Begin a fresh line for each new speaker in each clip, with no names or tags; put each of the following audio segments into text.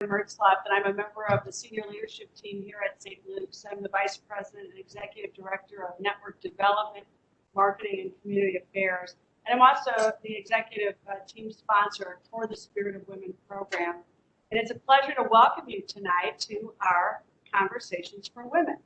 Hertzloff, and I'm a member of the senior leadership team here at St. Luke's. I'm the Vice President and Executive Director of Network Development, Marketing, and Community Affairs. And I'm also the executive team sponsor for the Spirit of Women program. And it's a pleasure to welcome you tonight to our Conversations for Women.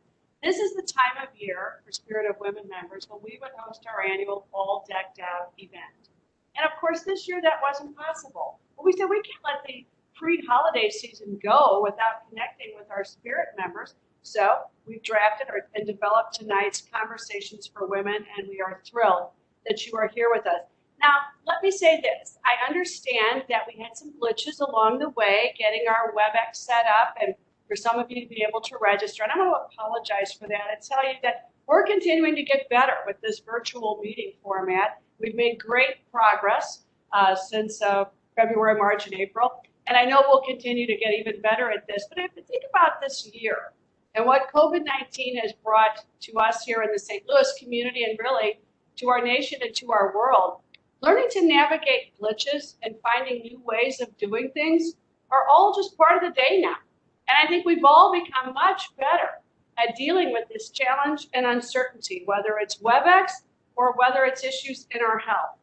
This is the time of year for Spirit of Women members when we would host our annual All Decked Out event. And of course, this year that wasn't possible. But we said we can't let the pre-holiday season go without connecting with our Spirit members. So we've drafted and developed tonight's Conversations for Women, and we are thrilled that you are here with us. Now, let me say this. I understand that we had some glitches along the way getting our WebEx set up and for some of you to be able to register. And I'm going to apologize for that and tell you that we're continuing to get better with this virtual meeting format. We've made great progress since February, March, and April. And I know we'll continue to get even better at this. But if you think about this year and what COVID-19 has brought to us here in the St. Louis community and really to our nation and to our world, learning to navigate glitches and finding new ways of doing things are all just part of the day now. And I think we've all become much better at dealing with this challenge and uncertainty, whether it's WebEx or whether it's issues in our health.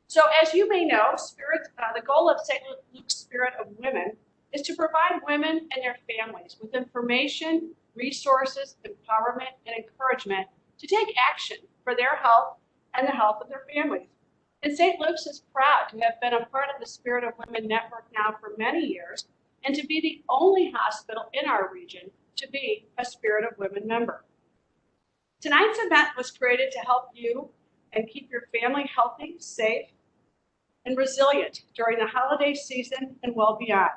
So as you may know, the goal of St. Luke's Spirit of Women is to provide women and their families with information, resources, empowerment, and encouragement to take action for their health and the health of their families. And St. Luke's is proud to have been a part of the Spirit of Women network now for many years, and to be the only hospital in our region to be a Spirit of Women member. Tonight's event was created to help you and keep your family healthy, safe, and resilient during the holiday season and well beyond.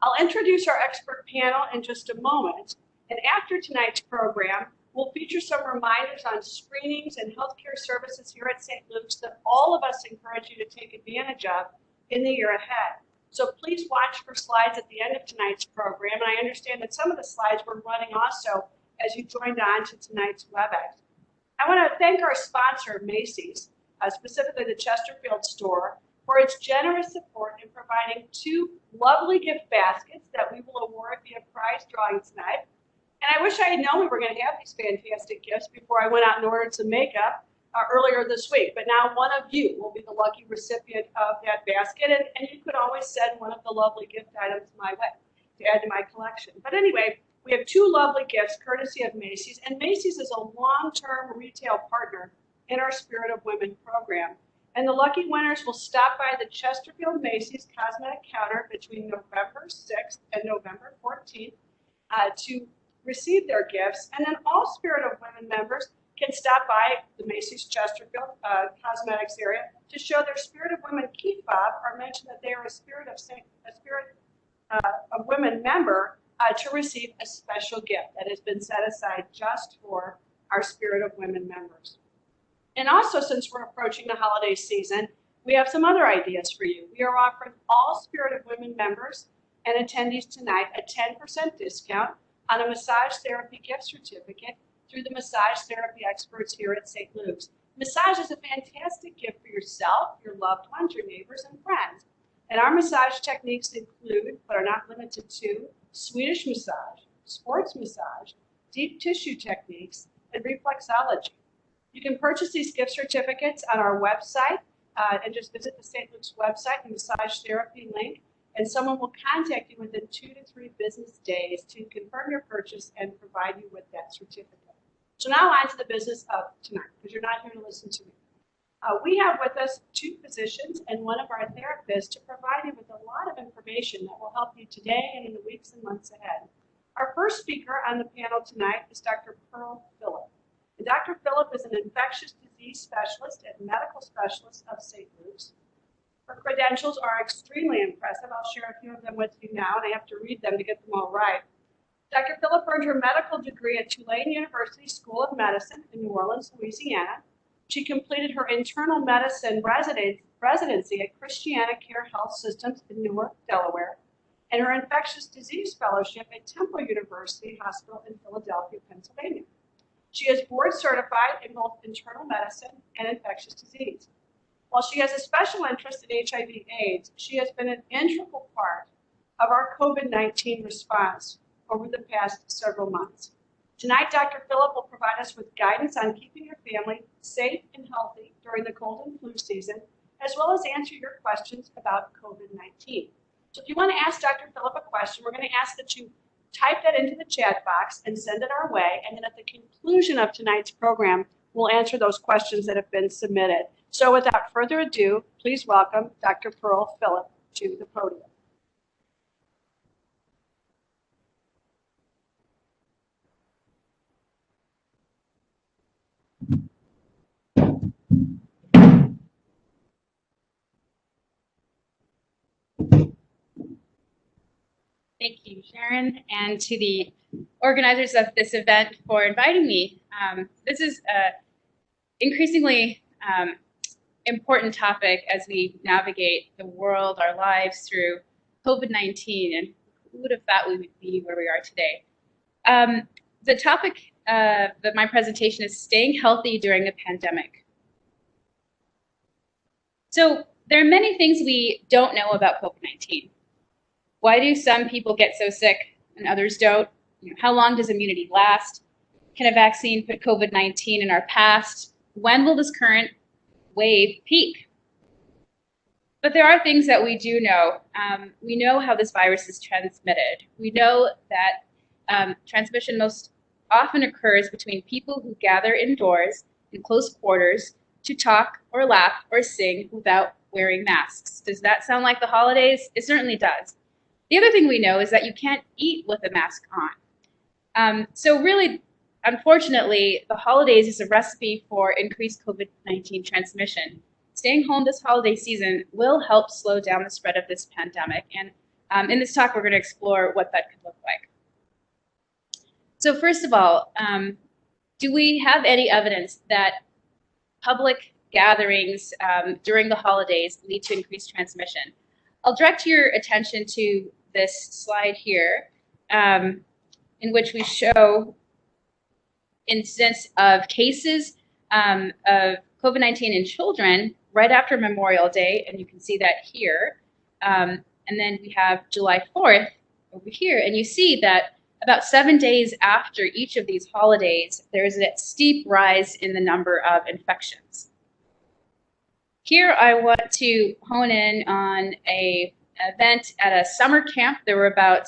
I'll introduce our expert panel in just a moment, and after tonight's program, we'll feature some reminders on screenings and healthcare services here at St. Luke's that all of us encourage you to take advantage of in the year ahead. So please watch for slides at the end of tonight's program. And I understand that some of the slides were running also as you joined on to tonight's WebEx. I want to thank our sponsor, Macy's, specifically the Chesterfield store, for its generous support in providing two lovely gift baskets that we will award via prize drawing tonight. And I wish I had known we were going to have these fantastic gifts before I went out and ordered some makeup earlier this week, but now one of you will be the lucky recipient of that basket, and you could always send one of the lovely gift items my way to add to my collection. But anyway, we have two lovely gifts courtesy of Macy's, and Macy's is a long-term retail partner in our Spirit of Women program. And the lucky winners will stop by the Chesterfield Macy's cosmetic counter between November 6th and November 14th to receive their gifts, and then all Spirit of Women members can stop by the Macy's Chesterfield cosmetics area to show their Spirit of Women key fob or mention that they are a Spirit of Women member to receive a special gift that has been set aside just for our Spirit of Women members. And also, since we're approaching the holiday season, we have some other ideas for you. We are offering all Spirit of Women members and attendees tonight a 10% discount on a massage therapy gift certificate through the massage therapy experts here at St. Luke's. Massage is a fantastic gift for yourself, your loved ones, your neighbors, and friends. And our massage techniques include, but are not limited to, Swedish massage, sports massage, deep tissue techniques, and reflexology. You can purchase these gift certificates on our website and just visit the St. Luke's website and massage therapy link, and someone will contact you within 2 to 3 business days to confirm your purchase and provide you with that certificate. So now on to the business of tonight, because you're not here to listen to me. We have with us 2 physicians and one of our therapists to provide you with a lot of information that will help you today and in the weeks and months ahead. Our first speaker on the panel tonight is Dr. Pearl Phillip. And Dr. Phillip is an infectious disease specialist and medical specialist of St. Luke's. Her credentials are extremely impressive. I'll share a few of them with you now, and I have to read them to get them all right. Dr. Phillip earned her medical degree at Tulane University School of Medicine in New Orleans, Louisiana. She completed her internal medicine residency at Christiana Care Health Systems in Newark, Delaware, and her infectious disease fellowship at Temple University Hospital in Philadelphia, Pennsylvania. She is board certified in both internal medicine and infectious disease. While she has a special interest in HIV/AIDS, she has been an integral part of our COVID-19 response over the past several months. Tonight, Dr. Phillip will provide us with guidance on keeping your family safe and healthy during the cold and flu season, as well as answer your questions about COVID-19. So if you want to ask Dr. Phillip a question, we're going to ask that you type that into the chat box and send it our way. And then at the conclusion of tonight's program, we'll answer those questions that have been submitted. So without further ado, please welcome Dr. Pearl Phillip to the podium.
Thank you, Sharon, and to the organizers of this event for inviting me. This is an increasingly important topic as we navigate the world, our lives through COVID-19, and who would have thought we would be where we are today. The topic of my presentation is staying healthy during a pandemic. So there are many things we don't know about COVID-19. Why do some people get so sick and others don't? How long does immunity last? Can a vaccine put COVID-19 in our past? When will this current wave peak? But there are things that we do know. We know how this virus is transmitted. We know that transmission most often occurs between people who gather indoors in close quarters to talk or laugh or sing without wearing masks. Does that sound like the holidays? It certainly does. The other thing we know is that you can't eat with a mask on. So really, unfortunately, the holidays is a recipe for increased COVID-19 transmission. Staying home this holiday season will help slow down the spread of this pandemic. And in this talk, we're going to explore what that could look like. So first of all, do we have any evidence that public gatherings during the holidays lead to increased transmission? I'll direct your attention to this slide here, in which we show incidents of cases of COVID-19 in children right after Memorial Day, and you can see that here. And then we have July 4th over here, and you see that about 7 days after each of these holidays, there is a steep rise in the number of infections. Here I want to hone in on an event at a summer camp. There were about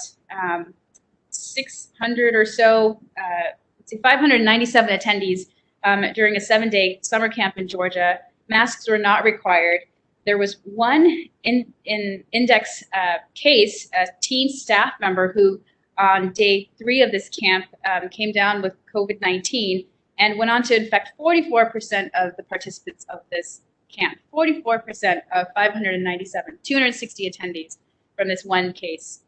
600 or so, 597 attendees during a 7-day summer camp in Georgia. Masks were not required. There was one index case, a teen staff member who on day 3 of this camp came down with COVID-19 and went on to infect 44% of the participants of this camp. 44% of 597, 260 attendees from this one case.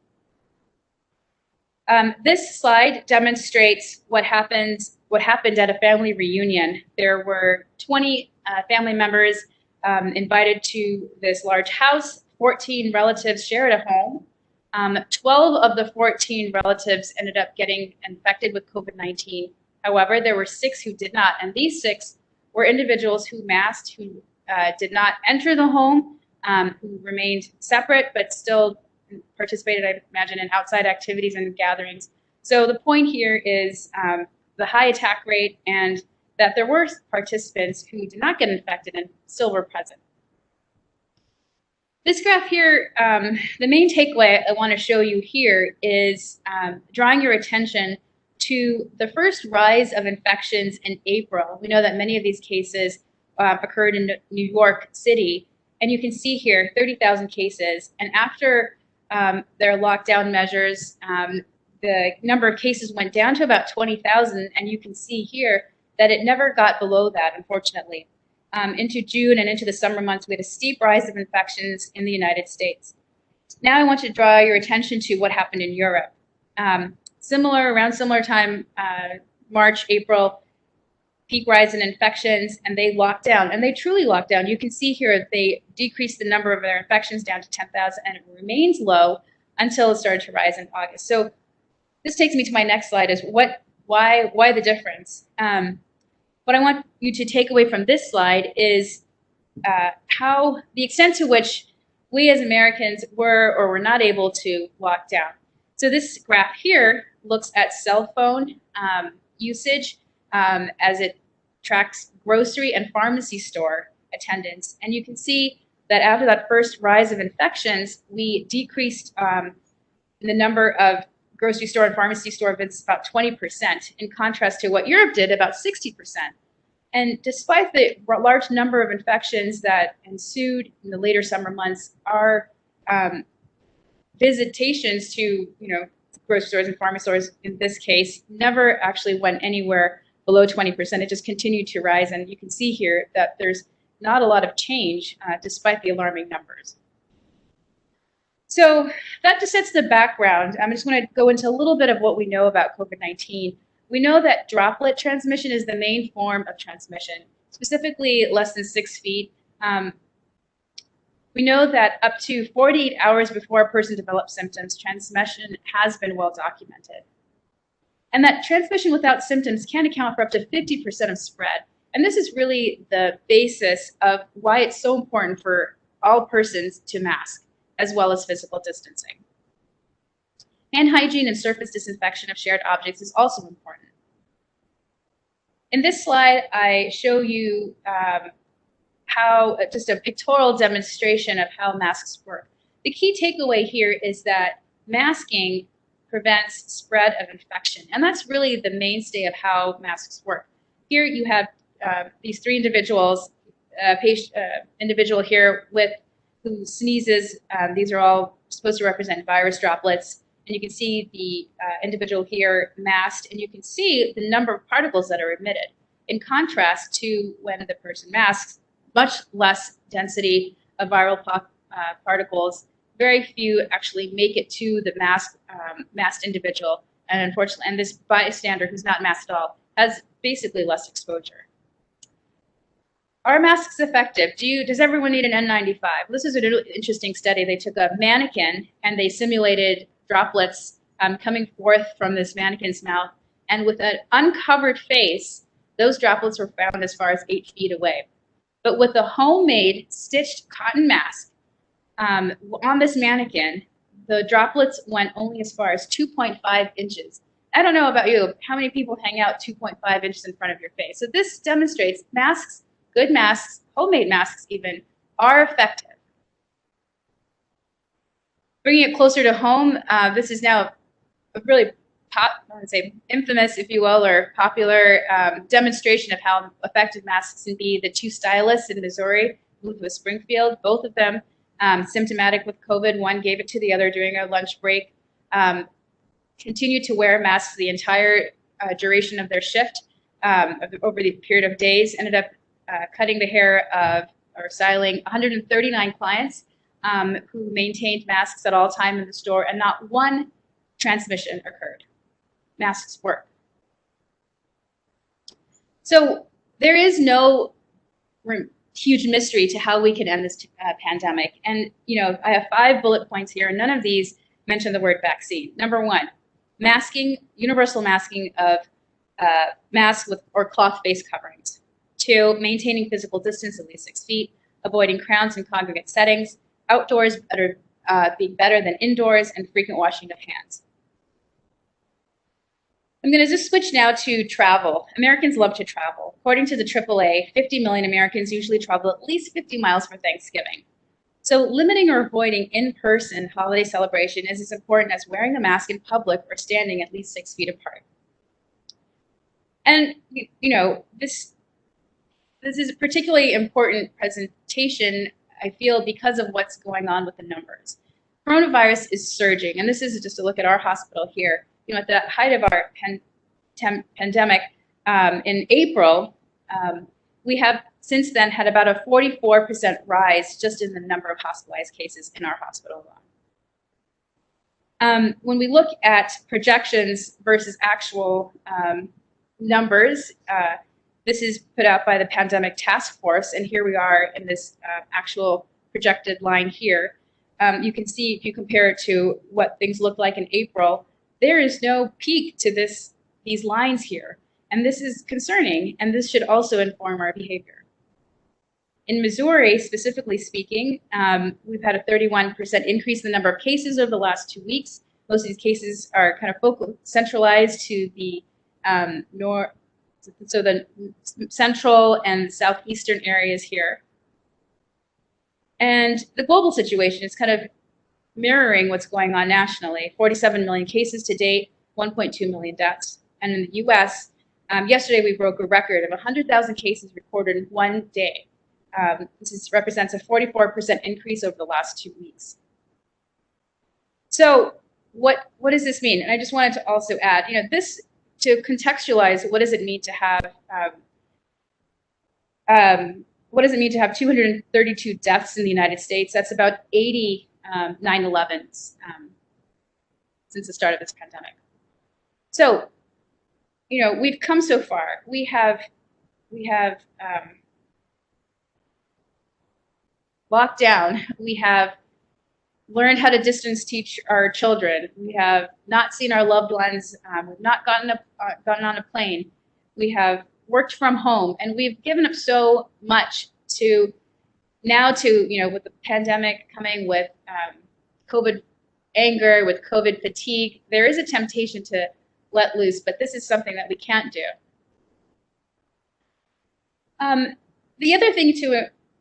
This slide demonstrates what happened at a family reunion. There were 20 family members invited to this large house. 14 relatives shared a home. 12 of the 14 relatives ended up getting infected with COVID-19. However, there were 6 who did not, and these 6 were individuals who masked, who did not enter the home, who remained separate but still participated, I imagine, in outside activities and gatherings. So the point here is the high attack rate and that there were participants who did not get infected and still were present. This graph here, the main takeaway I want to show you here is drawing your attention to the first rise of infections in April. We know that many of these cases occurred in New York City, and you can see here 30,000 cases. And after their lockdown measures, the number of cases went down to about 20,000, and you can see here that it never got below that, unfortunately. Into June and into the summer months, we had a steep rise of infections in the United States. Now I want to draw your attention to what happened in Europe. Around similar time, March, April, peak rise in infections, and they locked down, and they truly locked down. You can see here they decreased the number of their infections down to 10,000, and it remains low until it started to rise in August. So this takes me to my next slide, is why the difference? What I want you to take away from this slide is how the extent to which we as Americans were or were not able to lock down. So this graph here looks at cell phone usage as it tracks grocery and pharmacy store attendance. And you can see that after that first rise of infections, we decreased the number of grocery store and pharmacy store visits about 20%, in contrast to what Europe did, about 60%. And despite the large number of infections that ensued in the later summer months, our visitations to grocery stores and pharmacy stores in this case never actually went anywhere below 20%. It just continued to rise, and you can see here that there's not a lot of change despite the alarming numbers. So that just sets the background. I'm just going to go into a little bit of what we know about COVID-19. We know that droplet transmission is the main form of transmission, specifically less than 6 feet. We know that up to 48 hours before a person develops symptoms, transmission has been well documented. And that transmission without symptoms can account for up to 50% of spread. And this is really the basis of why it's so important for all persons to mask, as well as physical distancing. Hand hygiene and surface disinfection of shared objects is also important. In this slide, I show you just a pictorial demonstration of how masks work. The key takeaway here is that masking prevents spread of infection, and that's really the mainstay of how masks work. Here you have these three individuals, individual here who sneezes. These are all supposed to represent virus droplets. And you can see the individual here masked, and you can see the number of particles that are emitted. In contrast to when the person masks, much less density of viral particles. Very few actually make it to the masked individual. And unfortunately, and this bystander who's not masked at all has basically less exposure. Are masks effective? Does everyone need an N95? This is an interesting study. They took a mannequin and they simulated droplets coming forth from this mannequin's mouth. And with an uncovered face, those droplets were found as far as 8 feet away. But with a homemade stitched cotton mask on this mannequin, the droplets went only as far as 2.5 inches. I don't know about you, how many people hang out 2.5 inches in front of your face? So this demonstrates masks, good masks, homemade masks even, are effective. Bringing it closer to home, this is now a really infamous, if you will, or popular demonstration of how effective masks can be. The two stylists in Missouri moved to Springfield, both of them symptomatic with COVID. One gave it to the other during a lunch break, continued to wear masks the entire duration of their shift over the period of days, ended up cutting the hair of, or styling 139 clients who maintained masks at all time in the store, and not one transmission occurred. Masks work. So there is no huge mystery to how we can end this pandemic. And I have 5 bullet points here, and none of these mention the word vaccine. Number 1, masking, universal masking of masks with or cloth face coverings. 2, maintaining physical distance at least 6 feet, avoiding crowds in congregate settings, outdoors being better than indoors, and frequent washing of hands. I'm going to just switch now to travel. Americans love to travel. According to the AAA, 50 million Americans usually travel at least 50 miles for Thanksgiving. So limiting or avoiding in-person holiday celebration is as important as wearing a mask in public or standing at least 6 feet apart. And this is a particularly important presentation, I feel, because of what's going on with the numbers. Coronavirus is surging, and this is just a look at our hospital here. At the height of our pandemic in April, we have since then had about a 44% rise just in the number of hospitalized cases in our hospital alone. When we look at projections versus actual numbers, this is put out by the Pandemic Task Force, and here we are in this actual projected line here. You can see, if you compare it to what things looked like in April, there is no peak to these lines here. And this is concerning, and this should also inform our behavior. In Missouri, specifically speaking, we've had a 31% increase in the number of cases over the last 2 weeks. Most of these cases are kind of centralized to the the central and southeastern areas here. And the global situation is kind of mirroring what's going on nationally. 47 million cases to date, 1.2 million deaths. And in the US, yesterday we broke a record of 100,000 cases recorded in one day. This represents a 44% increase over the last 2 weeks. So what does this mean? And I just wanted to also add, this, to contextualize, what does it mean to have 232 deaths in the United States? That's about 80 9/11s since the start of this pandemic. So, we've come so far. We have locked down. We have learned how to distance teach our children. We have not seen our loved ones. We've not gotten on a plane. We have worked from home, and we've given up so much to now with the pandemic coming, with COVID anger, with COVID fatigue. There is a temptation to let loose, but this is something that we can't do. The other thing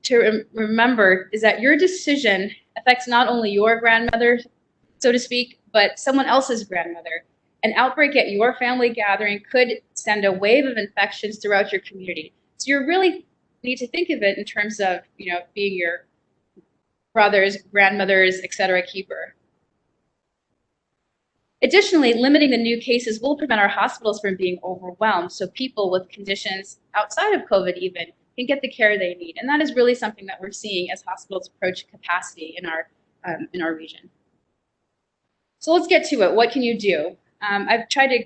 to remember is that your decision affects not only your grandmother, so to speak, but someone else's grandmother. An outbreak at your family gathering could send a wave of infections throughout your community. So you really need to think of it in terms of, being your brother's, grandmother's, etc. keeper. Additionally, limiting the new cases will prevent our hospitals from being overwhelmed, so people with conditions outside of COVID even can get the care they need. And that is really something that we're seeing as hospitals approach capacity in our region. So let's get to it. What can you do? I've tried to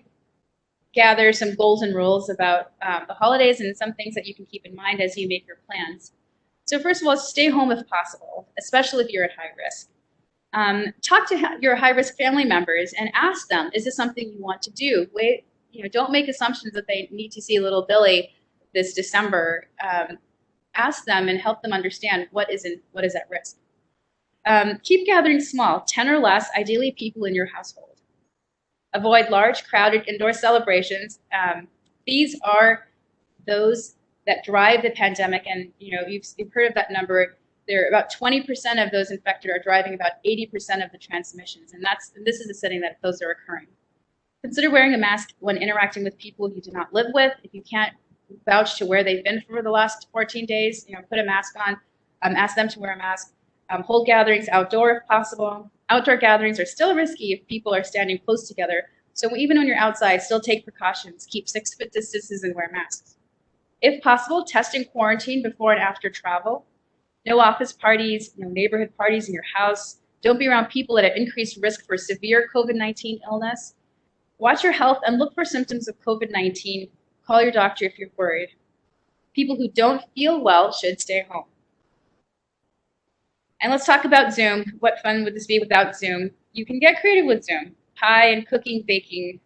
gather some goals and rules about the holidays and some things that you can keep in mind as you make your plans. So first of all, stay home if possible, especially if you're at high risk. Talk to your high-risk family members and ask them, is this something you want to do? Don't make assumptions that they need to see little Billy this December. Ask them and help them understand what is at risk. Keep gathering small, 10 or less, ideally people in your household. Avoid large, crowded indoor celebrations. These are those that drive the pandemic, and you've heard of that number. There are about 20% of those infected are driving about 80% of the transmissions, and this is a setting that those are occurring. Consider wearing a mask when interacting with people you do not live with. If you can't vouch to where they've been for the last 14 days, put a mask on. Ask them to wear a mask. Hold gatherings outdoor if possible. Outdoor gatherings are still risky if people are standing close together, so even when you're outside, still take precautions. Keep 6-foot distances and wear masks. If possible, test and quarantine before and after travel. No office parties, no neighborhood parties in your house. Don't be around people that have increased risk for severe COVID-19 illness. Watch your health and look for symptoms of COVID-19. Call your doctor if you're worried. People who don't feel well should stay home. And let's talk about Zoom. What fun would this be without Zoom? You can get creative with Zoom. Pie and cooking, baking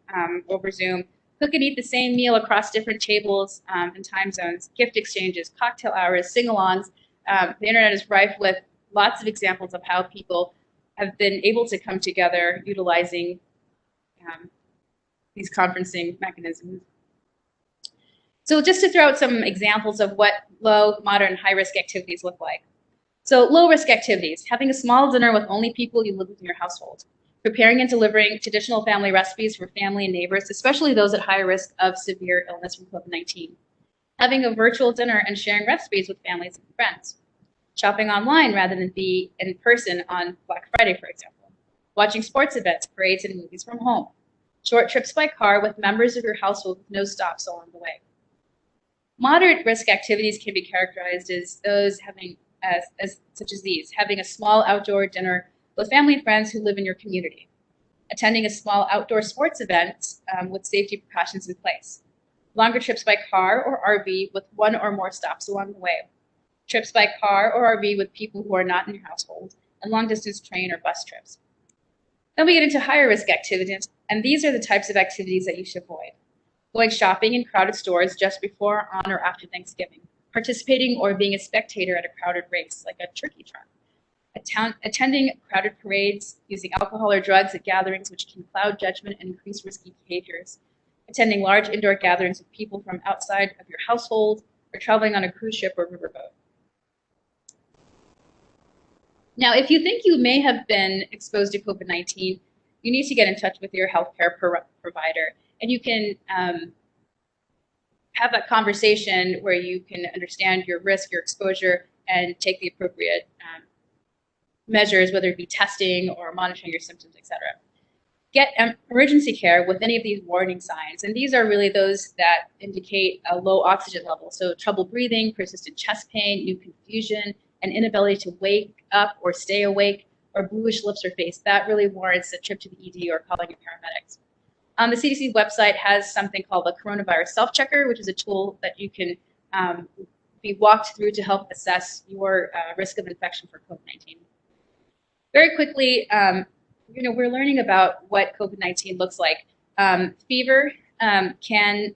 over Zoom. Cook and eat the same meal across different tables and time zones. Gift exchanges, cocktail hours, sing-alongs. The internet is rife with lots of examples of how people have been able to come together utilizing these conferencing mechanisms. So just to throw out some examples of what low, moderate, and high-risk activities look like. So low-risk activities, having a small dinner with only people you live with in your household. Preparing and delivering traditional family recipes for family and neighbors, especially those at high risk of severe illness from COVID-19. Having a virtual dinner and sharing recipes with families and friends. Shopping online rather than be in person on Black Friday, for example. Watching sports events, parades, and movies from home. Short trips by car with members of your household with no stops along the way. Moderate risk activities can be characterized as those such as these: having a small outdoor dinner with family and friends who live in your community, attending a small outdoor sports event with safety precautions in place, longer trips by car or RV with one or more stops along the way, trips by car or RV with people who are not in your household, and long-distance train or bus trips. Then we get into higher risk activities, and these are the types of activities that you should avoid. Going shopping in crowded stores just before, on, or after Thanksgiving. participating or being a spectator at a crowded race, like a turkey trot. Attending crowded parades, using alcohol or drugs at gatherings which can cloud judgment and increase risky behaviors. Attending large indoor gatherings with people from outside of your household, or traveling on a cruise ship or riverboat. Now, if you think you may have been exposed to COVID-19, you need to get in touch with your healthcare provider, and you can have that conversation where you can understand your risk, your exposure, and take the appropriate measures, whether it be testing or monitoring your symptoms, etc. Get emergency care with any of these warning signs, and these are really those that indicate a low oxygen level. So trouble breathing, persistent chest pain, new confusion, an inability to wake up or stay awake, or bluish lips or face. That really warrants a trip to the ED or calling your paramedics. The CDC website has something called the coronavirus self-checker, which is a tool that you can be walked through to help assess your risk of infection for COVID-19. Very quickly, we're learning about what COVID-19 looks like. Fever can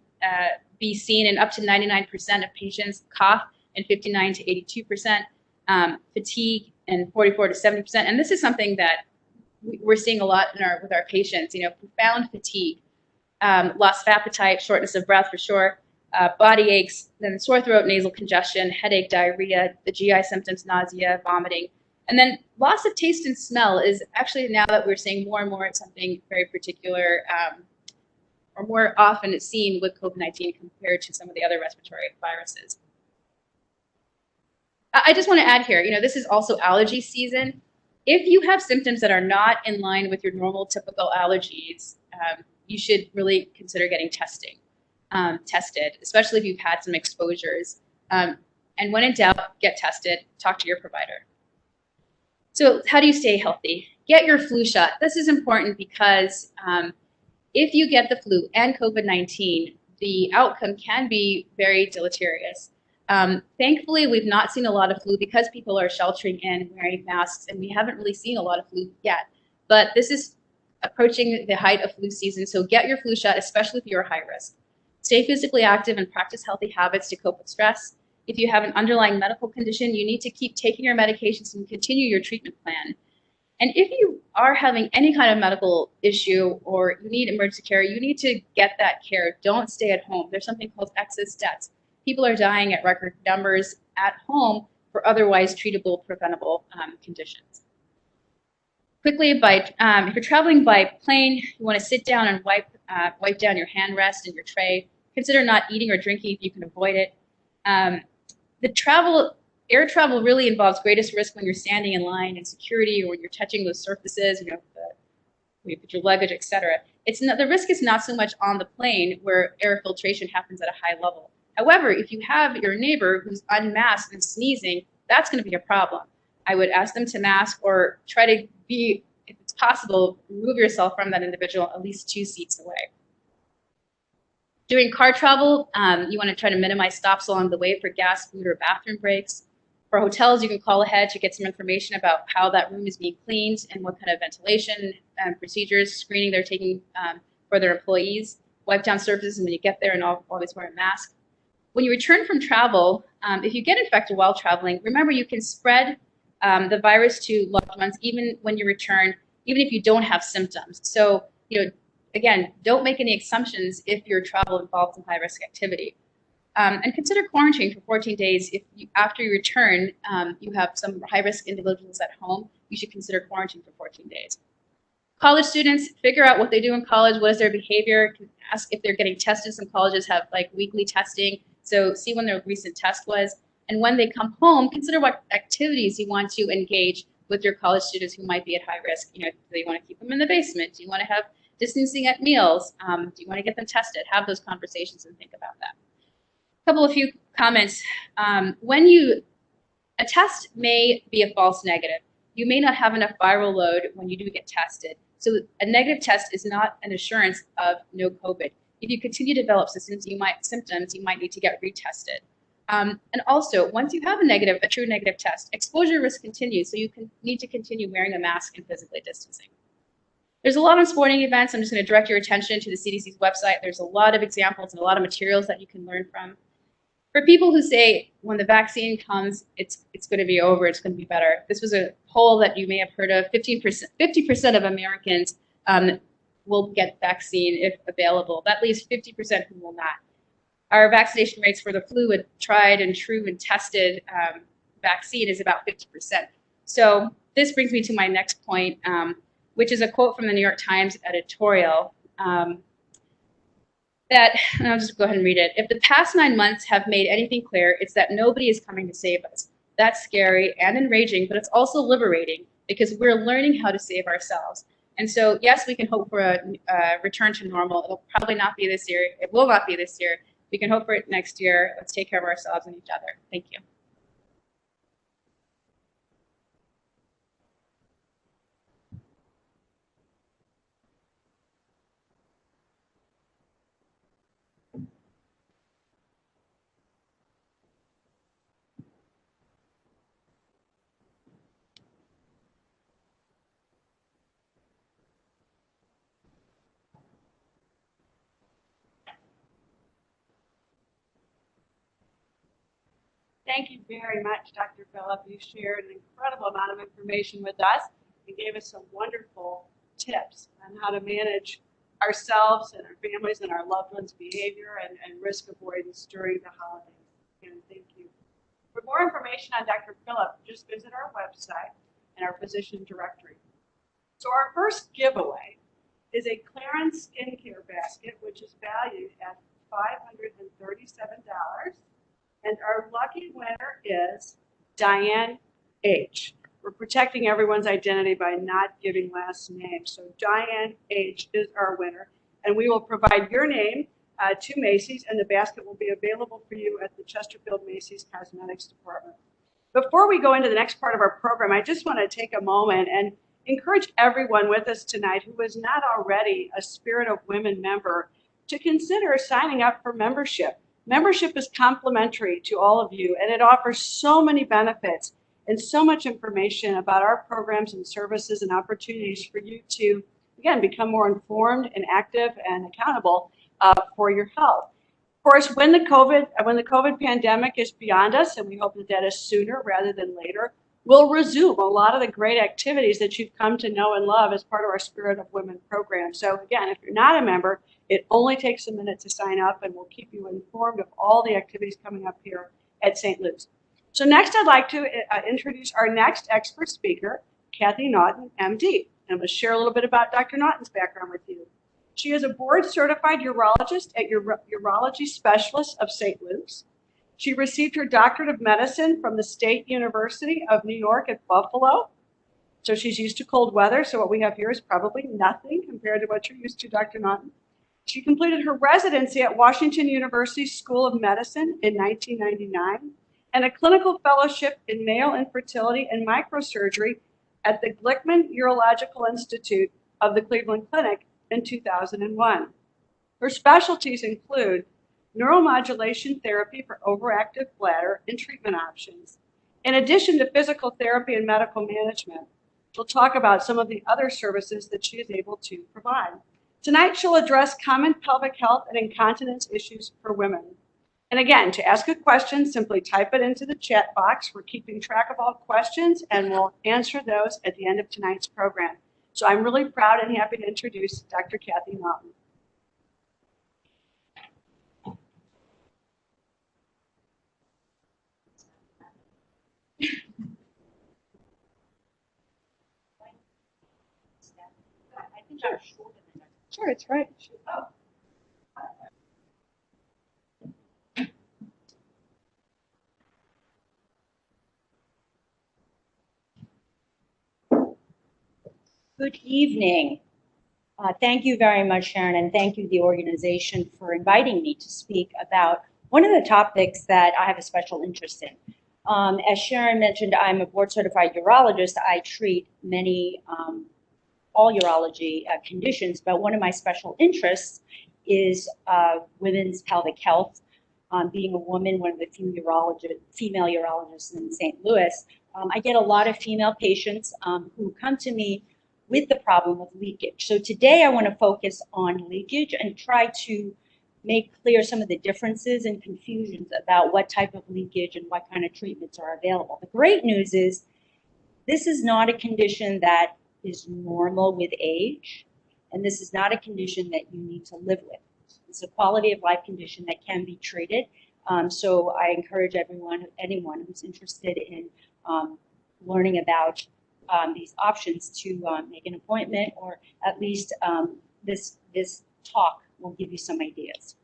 be seen in up to 99% of patients, cough in 59 to 82%, fatigue in 44 to 70%. And this is something that we're seeing a lot with our patients, profound fatigue, loss of appetite, shortness of breath for sure, body aches, then sore throat, nasal congestion, headache, diarrhea, the GI symptoms, nausea, vomiting. And then loss of taste and smell is actually, now that we're seeing more and more, it's something very particular, or more often it's seen with COVID-19 compared to some of the other respiratory viruses. I just want to add here, this is also allergy season. If you have symptoms that are not in line with your normal typical allergies, you should really consider getting tested, especially if you've had some exposures. And when in doubt, get tested, talk to your provider. So how do you stay healthy? Get your flu shot. This is important because if you get the flu and COVID-19, the outcome can be very deleterious. Thankfully, we've not seen a lot of flu because people are sheltering in, wearing masks, and we haven't really seen a lot of flu yet. But this is approaching the height of flu season, so get your flu shot, especially if you're high risk. Stay physically active and practice healthy habits to cope with stress. If you have an underlying medical condition, you need to keep taking your medications and continue your treatment plan. And if you are having any kind of medical issue or you need emergency care, you need to get that care. Don't stay at home. There's something called excess deaths. People are dying at record numbers at home for otherwise treatable, preventable conditions. Quickly, if you're traveling by plane, you want to sit down and wipe down your hand rest and your tray. Consider not eating or drinking if you can avoid it. Air travel really involves greatest risk when you're standing in line in security or when you're touching those surfaces, where you put your luggage, etc. The risk is not so much on the plane where air filtration happens at a high level. However, if you have your neighbor who's unmasked and sneezing, that's going to be a problem. I would ask them to mask or try to if it's possible, remove yourself from that individual at least 2 seats away. During car travel, you want to try to minimize stops along the way for gas, food, or bathroom breaks. For hotels, you can call ahead to get some information about how that room is being cleaned and what kind of ventilation procedures, screening they're taking for their employees. Wipe down surfaces when you get there and always wear a mask. When you return from travel, if you get infected while traveling, remember you can spread the virus to loved ones even when you return, even if you don't have symptoms. So, again, don't make any assumptions if your travel involves some high-risk activity. And consider quarantine for 14 days. If after you return, you have some high-risk individuals at home, you should consider quarantine for 14 days. College students, figure out what they do in college, what is their behavior, ask if they're getting tested. Some colleges have weekly testing, so see when their recent test was. And when they come home, consider what activities you want to engage with your college students who might be at high risk. Do you want to keep them in the basement? Do you want to have distancing at meals? Do you want to get them tested? Have those conversations and think about that. A few comments. A test may be a false negative. You may not have enough viral load when you do get tested. So a negative test is not an assurance of no COVID. If you continue to develop symptoms, you might need to get retested. And also, once you have a true negative test, exposure risk continues, so you need to continue wearing a mask and physically distancing. There's a lot on sporting events. I'm just going to direct your attention to the CDC's website. There's a lot of examples and a lot of materials that you can learn from. For people who say when the vaccine comes, it's going to be over, it's going to be better. This was a poll that you may have heard of. 50% of Americans will get vaccine if available. That leaves 50% who will not. Our vaccination rates for the flu, a tried and true and tested vaccine, is about 50%. So this brings me to my next point, which is a quote from the New York Times editorial. That, and I'll just go ahead and read it. If the past 9 months have made anything clear, it's that nobody is coming to save us. That's scary and enraging, but it's also liberating because we're learning how to save ourselves. And so, yes, we can hope for a return to normal. It'll probably not be this year. It will not be this year. We can hope for it next year. Let's take care of ourselves and each other. Thank you.
Thank you very much, Dr. Phillip. You shared an incredible amount of information with us and gave us some wonderful tips on how to manage ourselves and our families and our loved ones' behavior and risk avoidance during the holidays. And thank you. For more information on Dr. Phillip, just visit our website and our physician directory. So our first giveaway is a clearance skincare basket, which is valued at $537. And our lucky winner is Diane H. We're protecting everyone's identity by not giving last names. So Diane H. is our winner. And we will provide your name to Macy's, and the basket will be available for you at the Chesterfield Macy's Cosmetics Department. Before we go into the next part of our program, I just want to take a moment and encourage everyone with us tonight who is not already a Spirit of Women member to consider signing up for membership. Membership is complimentary to all of you, and it offers so many benefits and so much information about our programs and services and opportunities for you to, again, become more informed and active and accountable for your health. Of course, when the COVID pandemic is beyond us, and we hope that that is sooner rather than later, we'll resume a lot of the great activities that you've come to know and love as part of our Spirit of Women program. So again, if you're not a member, it only takes a minute to sign up, and we'll keep you informed of all the activities coming up here at St. Luke's. So next, I'd like to introduce our next expert speaker, Cathy Naughton, MD. I'm going to share a little bit about Dr. Naughton's background with you. She is a board-certified urologist at Urology Specialists of St. Luke's. She received her doctorate of medicine from the State University of New York at Buffalo. So she's used to cold weather, so what we have here is probably nothing compared to what you're used to, Dr. Naughton. She completed her residency at Washington University School of Medicine in 1999 and a clinical fellowship in male infertility and microsurgery at the Glickman Urological Institute of the Cleveland Clinic in 2001. Her specialties include neuromodulation therapy for overactive bladder and treatment options. In addition to physical therapy and medical management, she'll talk about some of the other services that she is able to provide. Tonight, she'll address common pelvic health and incontinence issues for women. And again, to ask a question, simply type it into the chat box. We're keeping track of all questions, and we'll answer those at the end of tonight's program. So I'm really proud and happy to introduce Dr. Cathy Naughton. Sure, it's right. Oh.
Good evening. Thank you very much, Sharon, and thank you, the organization, for inviting me to speak about one of the topics that I have a special interest in. As Sharon mentioned, I'm a board-certified urologist. I treat many, all urology conditions, but one of my special interests is women's pelvic health. Being a woman, one of the few female urologists in St. Louis, I get a lot of female patients who come to me with the problem of leakage. So today I want to focus on leakage and try to make clear some of the differences and confusions about what type of leakage and what kind of treatments are available. The great news is this is not a condition that is normal with age, and this is not a condition that you need to live with. It's a quality of life condition that can be treated. So I encourage anyone who's interested in learning about these options to make an appointment, or at least this talk will give you some ideas.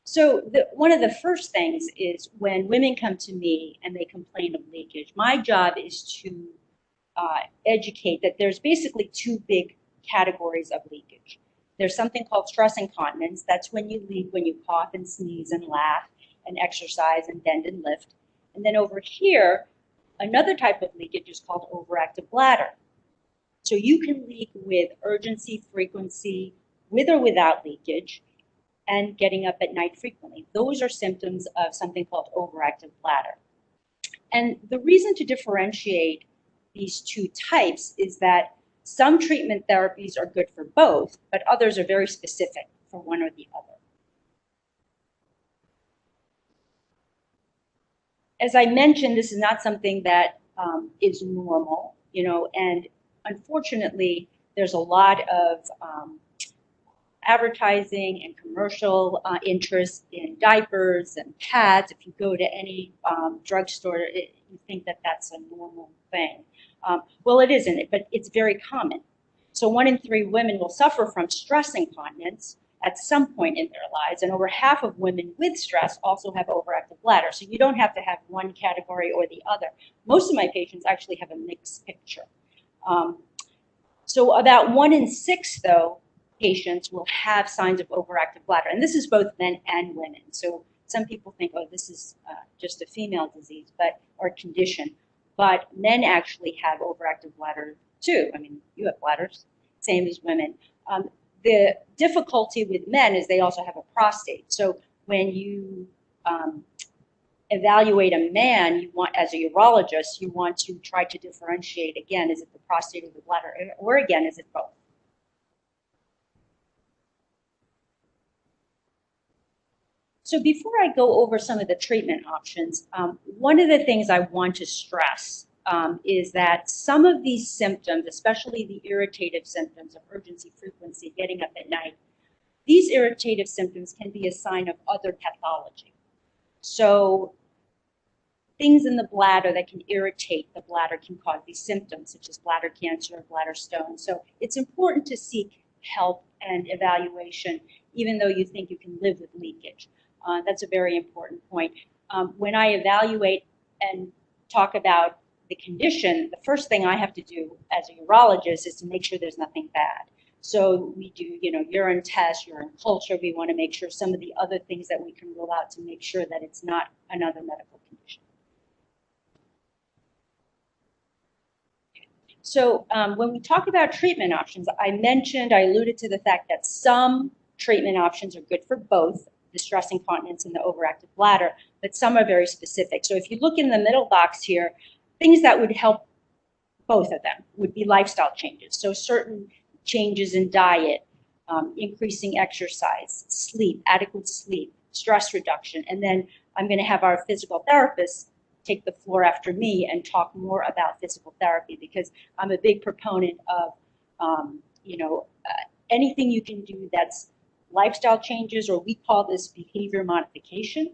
So one of the first things is when women come to me and they complain of leakage, my job is to educate that there's basically two big categories of leakage. There's something called stress incontinence. That's when you leak, when you cough and sneeze and laugh and exercise and bend and lift. And then over here, another type of leakage is called overactive bladder. So you can leak with urgency, frequency, with or without leakage, and getting up at night frequently. Those are symptoms of something called overactive bladder. And the reason to differentiate these two types is that some treatment therapies are good for both, but others are very specific for one or the other. As I mentioned, this is not something that is normal, and unfortunately, there's a lot of advertising and commercial interest in diapers and pads. If you go to any drugstore, you think that that's a normal thing. Well, it isn't, but it's very common. So 1 in 3 women will suffer from stress incontinence at some point in their lives, and over half of women with stress also have overactive bladder. So you don't have to have one category or the other. Most of my patients actually have a mixed picture. So about 1 in 6, though, patients will have signs of overactive bladder, and this is both men and women. So some people think, oh, this is just a female disease, or condition, but men actually have overactive bladder too. I mean, you have bladders, same as women. The difficulty with men is they also have a prostate. So when you evaluate a man, you want, as a urologist, you want to try to differentiate, again, is it the prostate or the bladder, or again, is it both? So before I go over some of the treatment options, one of the things I want to stress is that some of these symptoms, especially the irritative symptoms of urgency, frequency, getting up at night, these irritative symptoms can be a sign of other pathology. So things in the bladder that can irritate the bladder can cause these symptoms, such as bladder cancer, bladder stone. So it's important to seek help and evaluation, even though you think you can live with leakage. That's a very important point. When I evaluate and talk about the condition, the first thing I have to do as a urologist is to make sure there's nothing bad. So we do, urine tests, urine culture. We want to make sure some of the other things that we can rule out to make sure that it's not another medical condition. So when we talk about treatment options, I alluded to the fact that some treatment options are good for both the stress incontinence and the overactive bladder, but some are very specific. So if you look in the middle box here, things that would help both of them would be lifestyle changes. So certain changes in diet, increasing exercise, sleep, adequate sleep, stress reduction. And then I'm going to have our physical therapist take the floor after me and talk more about physical therapy, because I'm a big proponent of, anything you can do that's lifestyle changes, or we call this behavior modification,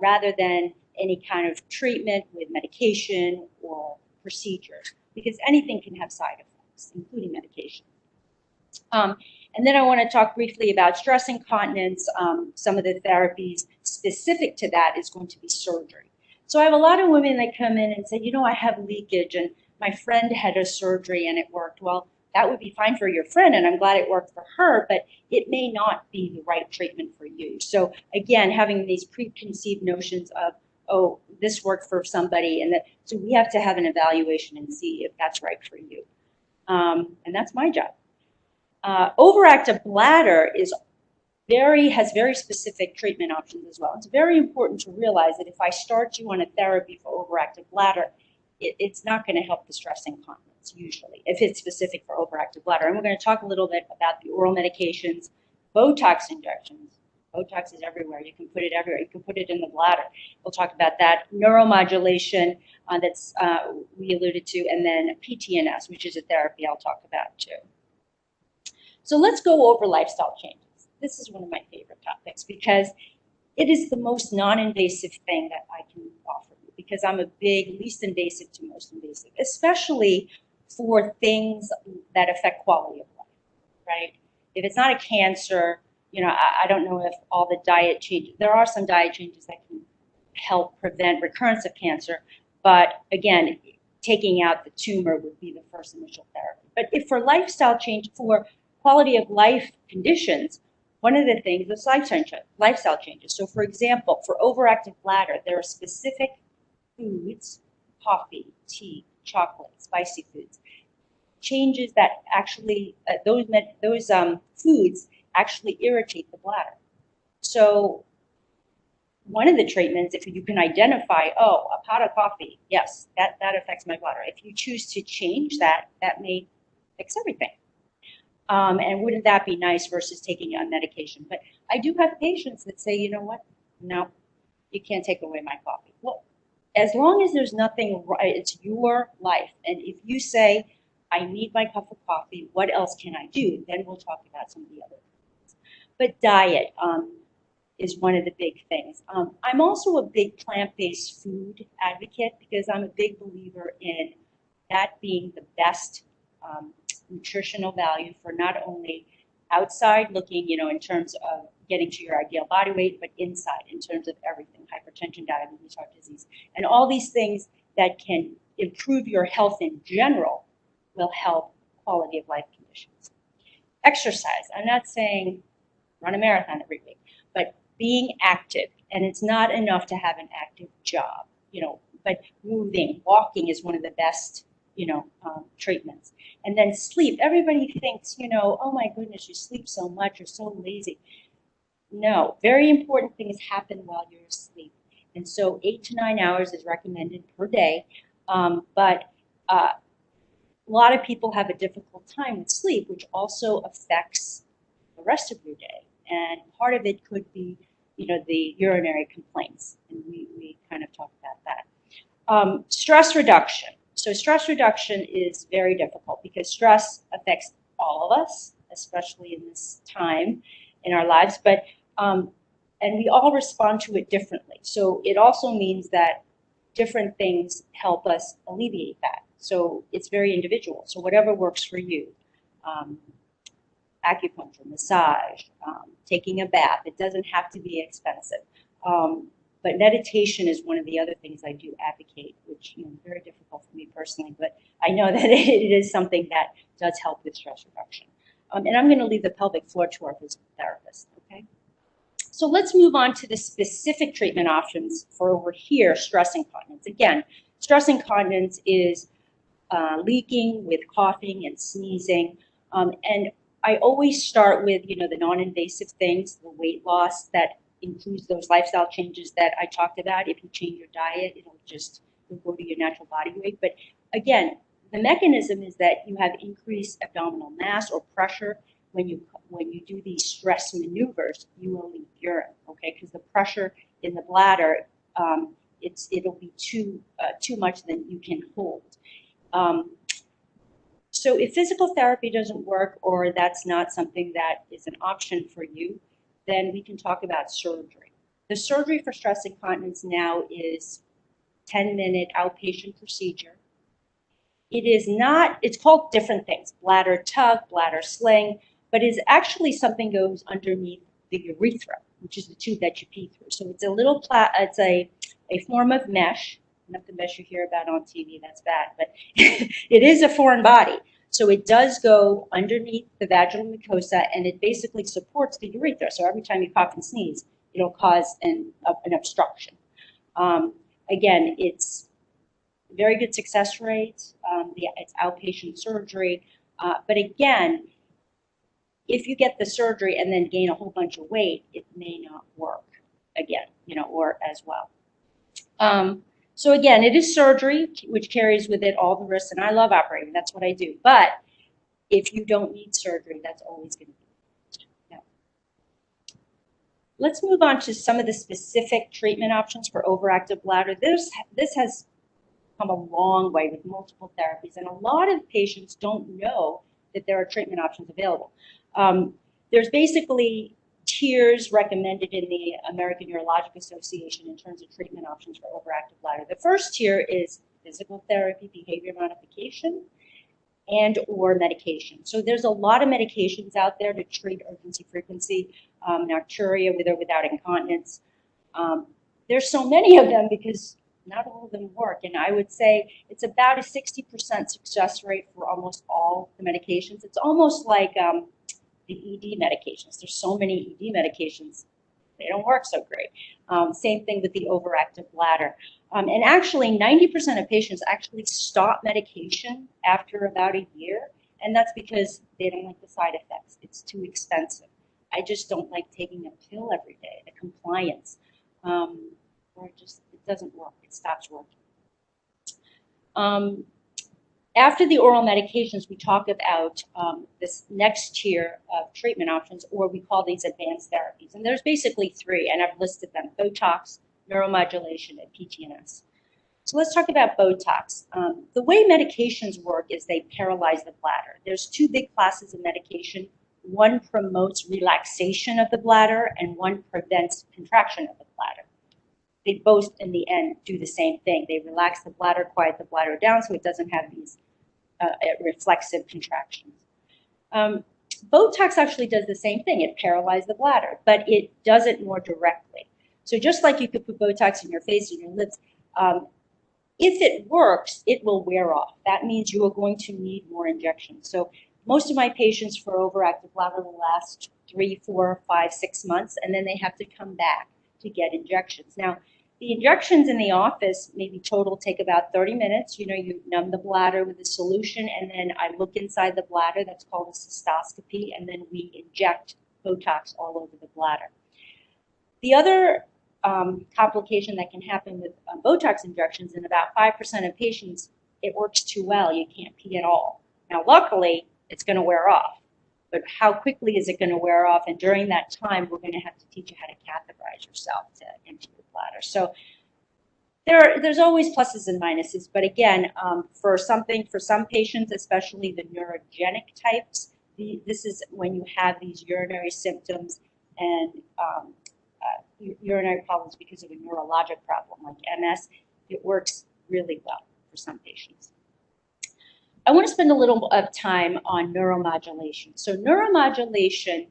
rather than any kind of treatment with medication or procedure, because anything can have side effects, including medication. And then I want to talk briefly about stress incontinence. Some of the therapies specific to that is going to be surgery. So I have a lot of women that come in and say, I have leakage and my friend had a surgery and it worked. Well, that would be fine for your friend, and I'm glad it worked for her, but it may not be the right treatment for you. So again, having these preconceived notions of, oh, this worked for somebody, and so we have to have an evaluation and see if that's right for you. And that's my job. Overactive bladder has very specific treatment options as well. It's very important to realize that if I start you on a therapy for overactive bladder, it's not going to help the stress incontinence usually if it's specific for overactive bladder. And we're going to talk a little bit about the oral medications, Botox injections. Botox is everywhere. You can put it everywhere. You can put it in the bladder. We'll talk about that. Neuromodulation that's we alluded to, and then PTNS, which is a therapy I'll talk about too. So let's go over lifestyle changes. This is one of my favorite topics because it is the most non-invasive thing that I can offer you because I'm a big least invasive to most invasive, especially for things that affect quality of life, right? If it's not a cancer, you know, I don't know if all the diet changes, there are some diet changes that can help prevent recurrence of cancer, but again, taking out the tumor would be the first initial therapy. But if for lifestyle change, for quality of life conditions, one of the things is lifestyle changes. So for example, for overactive bladder, there are specific foods, coffee, tea, chocolate, spicy foods, changes that actually, those foods actually irritate the bladder. So one of the treatments, if you can identify, oh, a pot of coffee, yes, that affects my bladder. If you choose to change that, that may fix everything. And wouldn't that be nice versus taking a medication? But I do have patients that say, you know what? No, you can't take away my coffee. Well, as long as there's nothing right, it's your life. And if you say, I need my cup of coffee, what else can I do? Then we'll talk about some of the other things. But diet is one of the big things. I'm also a big plant-based food advocate because I'm a big believer in that being the best nutritional value for not only outside looking, you know, in terms of getting to your ideal body weight, but inside in terms of everything, hypertension, diabetes, heart disease, and all these things that can improve your health in general will help quality of life conditions. Exercise, I'm not saying run a marathon every week, but being active, and it's not enough to have an active job, you know, but moving, walking is one of the best, you know, treatments. And then sleep. Everybody thinks, you know, oh my goodness, you sleep so much, you're so lazy. No, very important things happen while you're asleep. And so 8 to 9 hours is recommended per day. But a lot of people have a difficult time with sleep, which also affects the rest of your day. And part of it could be, you know, the urinary complaints. And we kind of talked about that. Stress reduction. So stress reduction is very difficult because stress affects all of us, especially in this time in our lives, but and we all respond to it differently. So it also means that different things help us alleviate that. So it's very individual. So whatever works for you, acupuncture, massage, taking a bath, it doesn't have to be expensive. But meditation is one of the other things I do advocate, which, you know, is very difficult for me personally, but I know that it is something that does help with stress reduction. And I'm going to leave the pelvic floor to our physical therapist, okay? So let's move on to the specific treatment options for over here, stress incontinence. Again, stress incontinence is leaking with coughing and sneezing. And I always start with, you know, the non-invasive things, the weight loss that includes those lifestyle changes that I talked about. If you change your diet, you'll go to your natural body weight. But again, the mechanism is that you have increased abdominal mass or pressure. When you do these stress maneuvers, you will leak urine, okay? Because the pressure in the bladder, it'll be too much than you can hold. So if physical therapy doesn't work, or that's not something that is an option for you, then we can talk about surgery. The surgery for stress incontinence now is 10-minute outpatient procedure. It is not, it's called different things, bladder tug, bladder sling, but it's actually something goes underneath the urethra, which is the tube that you pee through. So it's a little, it's a form of mesh, not the mesh you hear about on TV, that's bad, but it is a foreign body. So it does go underneath the vaginal mucosa, and it basically supports the urethra. So every time you cough and sneeze, it'll cause an obstruction. Again, it's very good success rates. It's outpatient surgery. But again, if you get the surgery and then gain a whole bunch of weight, it may not work again, you know, or as well. So again, it is surgery, which carries with it all the risks, and I love operating. That's what I do. But if you don't need surgery, that's always going to be. Yeah. Let's move on to some of the specific treatment options for overactive bladder. This has come a long way with multiple therapies, and a lot of patients don't know that there are treatment options available. There's basically tiers recommended in the American Urologic Association in terms of treatment options for overactive bladder. The first tier is physical therapy, behavior modification, and or medication. So there's a lot of medications out there to treat urgency frequency, nocturia with or without incontinence. There's so many of them because not all of them work. And I would say it's about a 60% success rate for almost all the medications. It's almost like the ED medications. There's so many ED medications, they don't work so great. Same thing with the overactive bladder. And actually 90% of patients actually stop medication after about a year. And that's because they don't like the side effects. It's too expensive. I just don't like taking a pill every day, the compliance. Or it doesn't work, it stops working. After the oral medications, we talk about this next tier of treatment options, or we call these advanced therapies. And there's basically three, and I've listed them: Botox, neuromodulation, and PTNS. So let's talk about Botox. The way medications work is they paralyze the bladder. There's two big classes of medication. One promotes relaxation of the bladder, and one prevents contraction of the bladder. They both, in the end, do the same thing. They relax the bladder, quiet the bladder down so it doesn't have these reflexive contractions. Botox actually does the same thing. It paralyzes the bladder, but it does it more directly. So just like you could put Botox in your face and your lips, if it works, it will wear off. That means you are going to need more injections. So most of my patients for overactive bladder will last 3, 4, 5, 6 months, and then they have to come back to get injections. Now, the injections in the office maybe total take about 30 minutes. You know, you numb the bladder with a solution, and then I look inside the bladder. That's called a cystoscopy, and then we inject Botox all over the bladder. The other complication that can happen with Botox injections, in about 5% of patients, it works too well. You can't pee at all. Now, luckily, it's going to wear off. But how quickly is it going to wear off? And during that time, we're going to have to teach you how to catheterize yourself to empty your bladder. So there's always pluses and minuses. But again, for some patients, especially the neurogenic types, this is when you have these urinary symptoms and urinary problems because of a neurologic problem like MS. It works really well for some patients. I want to spend a little of time on neuromodulation. So neuromodulation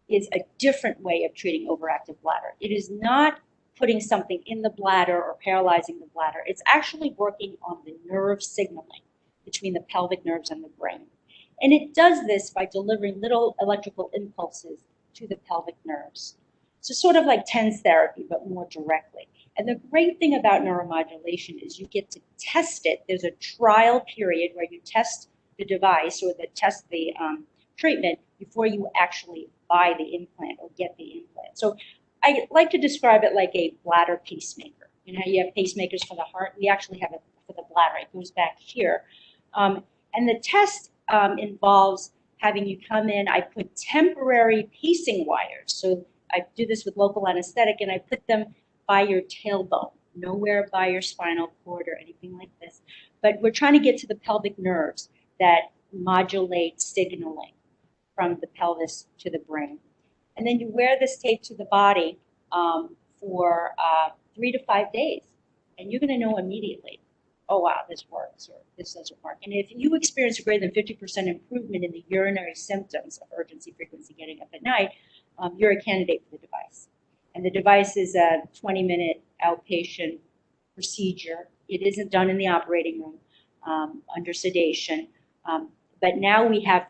is a different way of treating overactive bladder. It is not putting something in the bladder or paralyzing the bladder. It's actually working on the nerve signaling between the pelvic nerves and the brain. And it does this by delivering little electrical impulses to the pelvic nerves. So sort of like TENS therapy, but more directly. And the great thing about neuromodulation is you get to test it. There's a trial period where you test the device or test the treatment before you actually buy the implant or get the implant. So I like to describe it like a bladder pacemaker. You know, you have pacemakers for the heart. We actually have it for the bladder. It goes back here. And the test involves having you come in. I put temporary pacing wires. So I do this with local anesthetic, and I put them by your tailbone, nowhere by your spinal cord or anything like this. But we're trying to get to the pelvic nerves that modulate signaling from the pelvis to the brain. And then you wear this tape to the body for 3 to 5 days, and you're going to know immediately, oh, wow, this works or this doesn't work. And if you experience a greater than 50% improvement in the urinary symptoms of urgency frequency getting up at night, you're a candidate for the device. And the device is a 20-minute outpatient procedure. It isn't done in the operating room under sedation. But now we have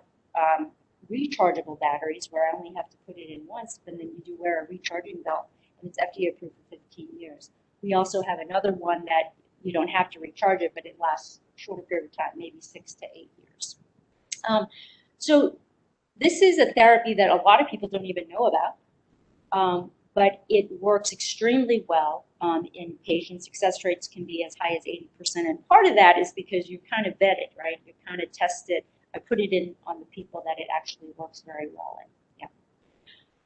rechargeable batteries where I only have to put it in once, but then you do wear a recharging belt, and it's FDA approved for 15 years. We also have another one that you don't have to recharge it, but it lasts a shorter period of time, maybe 6 to 8 years. So this is a therapy that a lot of people don't even know about. but it works extremely well in patients. Success rates can be as high as 80%. And part of that is because you kind of vet it, right? You kind of test it. I put it in on the people that it actually works very well in.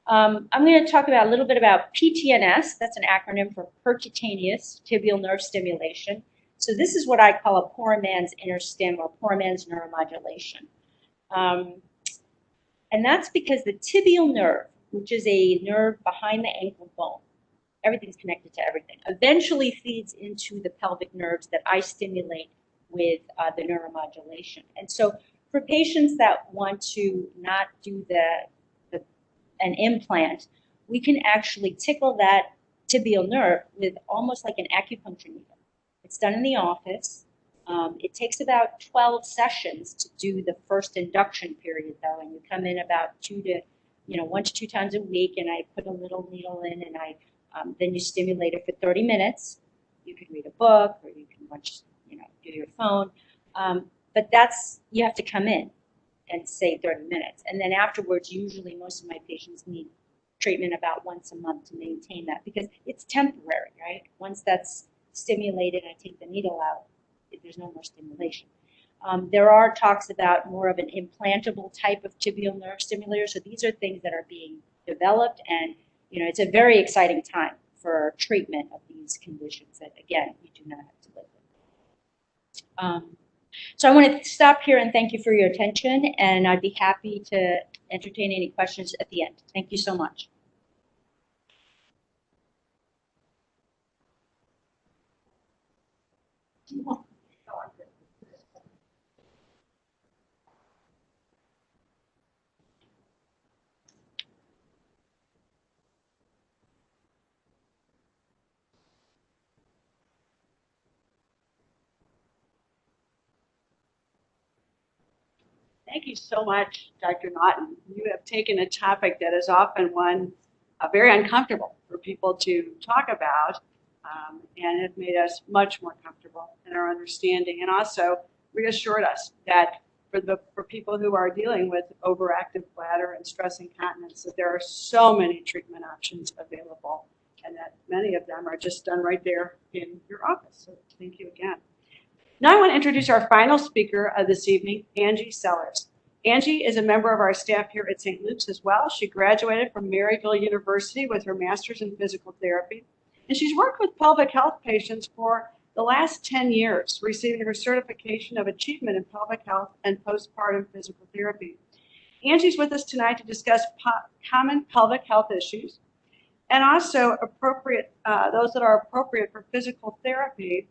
I'm going to talk about a little bit about PTNS. That's an acronym for percutaneous tibial nerve stimulation. So this is what I call a poor man's inner stim or poor man's neuromodulation. And that's because the tibial nerve, which is a nerve behind the ankle bone, everything's connected to everything, eventually feeds into the pelvic nerves that I stimulate with the neuromodulation. And so for patients that want to not do an implant, we can actually tickle that tibial nerve with almost like an acupuncture needle. It's done in the office. It takes about 12 sessions to do the first induction period, though, and you come in about 1 to 2 times a week, and I put a little needle in, and then you stimulate it for 30 minutes. You can read a book, or you can watch, do your phone, but you have to come in and say 30 minutes. And then afterwards, usually most of my patients need treatment about once a month to maintain that because it's temporary, right? Once that's stimulated, I take the needle out, there's no more stimulation. There are talks about more of an implantable type of tibial nerve stimulator. So these are things that are being developed, and it's a very exciting time for treatment of these conditions that, again, you do not have to live with. So I want to stop here and thank you for your attention, and I'd be happy to entertain any questions at the end. Thank you so much.
Thank you so much, Dr. Naughton. You have taken a topic that is often one very uncomfortable for people to talk about, and have made us much more comfortable in our understanding, and also reassured us that for people who are dealing with overactive bladder and stress incontinence, that there are so many treatment options available, and that many of them are just done right there in your office. So thank you again. Now I want to introduce our final speaker of this evening, Angie Sellers. Angie is a member of our staff here at St. Luke's as well. She graduated from Maryville University with her master's in physical therapy, and she's worked with pelvic health patients for the last 10 years, receiving her certification of achievement in pelvic health and postpartum physical therapy. Angie's with us tonight to discuss common pelvic health issues and also those that are appropriate for physical therapy,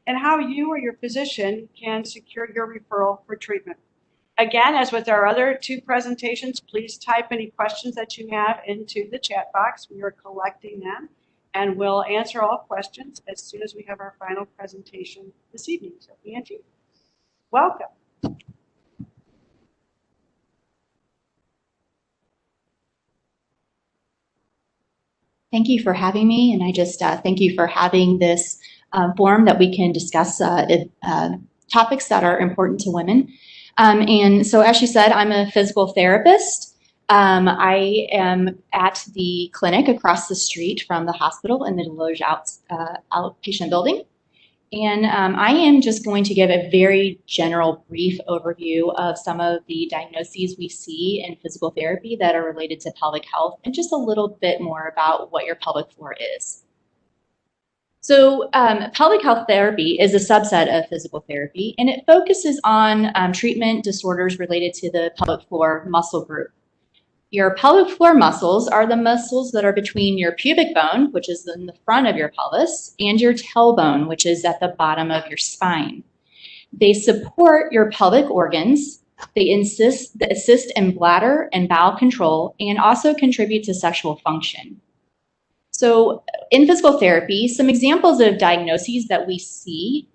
and how you or your physician can secure your referral for treatment. Again, as with our other 2 presentations, please type any questions that you have into the chat box. We are collecting them, and we'll answer all questions as soon as we have our final presentation this evening. So, Angie, welcome.
Thank you for having me, and I just thank you for having this forum that we can discuss topics that are important to women. And so, as she said, I'm a physical therapist. I am at the clinic across the street from the hospital in the Deloge outpatient building. And I am just going to give a very general, brief overview of some of the diagnoses we see in physical therapy that are related to pelvic health, and just a little bit more about what your pelvic floor is. So pelvic health therapy is a subset of physical therapy, and it focuses on treatment disorders related to the pelvic floor muscle group. Your pelvic floor muscles are the muscles that are between your pubic bone, which is in the front of your pelvis, and your tailbone, which is at the bottom of your spine. They support your pelvic organs. They assist in bladder and bowel control, and also contribute to sexual function. So in physical therapy, some examples of diagnoses that we see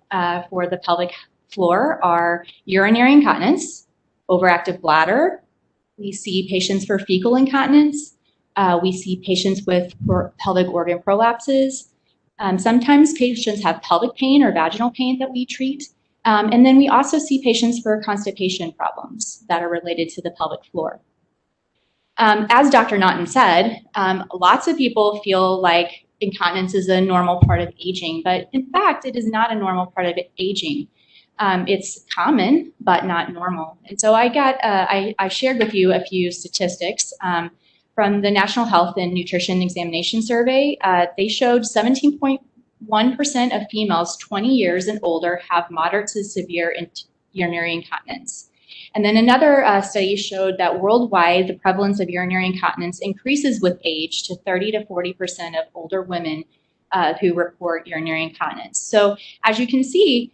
for the pelvic floor are urinary incontinence, overactive bladder. We see patients for fecal incontinence. We see patients with pelvic organ prolapses. Sometimes patients have pelvic pain or vaginal pain that we treat. And then we also see patients for constipation problems that are related to the pelvic floor. As Dr. Naughton said, lots of people feel like incontinence is a normal part of aging, but in fact, it is not a normal part of aging. It's common, but not normal. And so I shared with you a few statistics from the National Health and Nutrition Examination Survey. They showed 17.1% of females 20 years and older have moderate to severe urinary incontinence. And then another study showed that worldwide, the prevalence of urinary incontinence increases with age to 30 to 40% of older women who report urinary incontinence. So as you can see,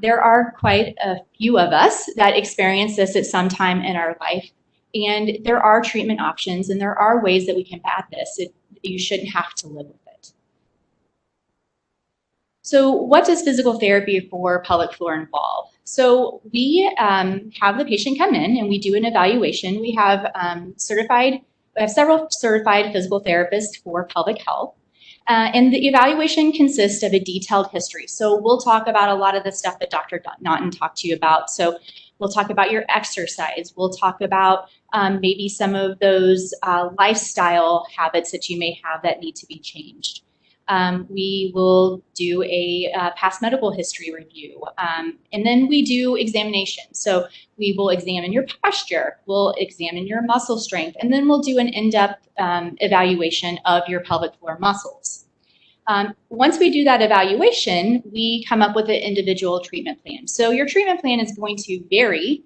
there are quite a few of us that experience this at some time in our life. And there are treatment options and there are ways that we can combat this. You shouldn't have to live with it. So what does physical therapy for pelvic floor involve? So we have the patient come in and we do an evaluation. We have several certified physical therapists for pelvic health. And the evaluation consists of a detailed history. So we'll talk about a lot of the stuff that Dr. Naughton talked to you about. So we'll talk about your exercise. We'll talk about maybe some of those lifestyle habits that you may have that need to be changed. We will do a past medical history review. And then we do examinations. So we will examine your posture, we'll examine your muscle strength, and then we'll do an in-depth evaluation of your pelvic floor muscles. Once we do that evaluation, we come up with an individual treatment plan. So your treatment plan is going to vary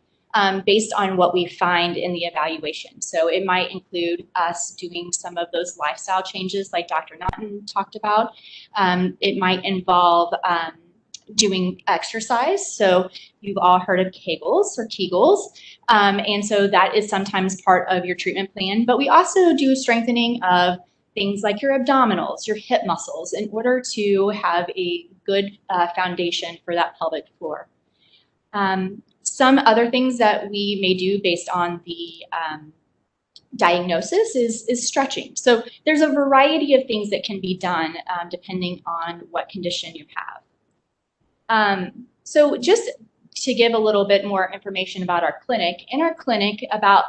based on what we find in the evaluation. So it might include us doing some of those lifestyle changes like Dr. Naughton talked about. It might involve doing exercise. So you've all heard of Kegels or Kegels. And so that is sometimes part of your treatment plan. But we also do strengthening of things like your abdominals, your hip muscles, in order to have a good foundation for that pelvic floor. Some other things that we may do based on the diagnosis is stretching. So there's a variety of things that can be done depending on what condition you have. So just to give a little bit more information about our clinic, in our clinic about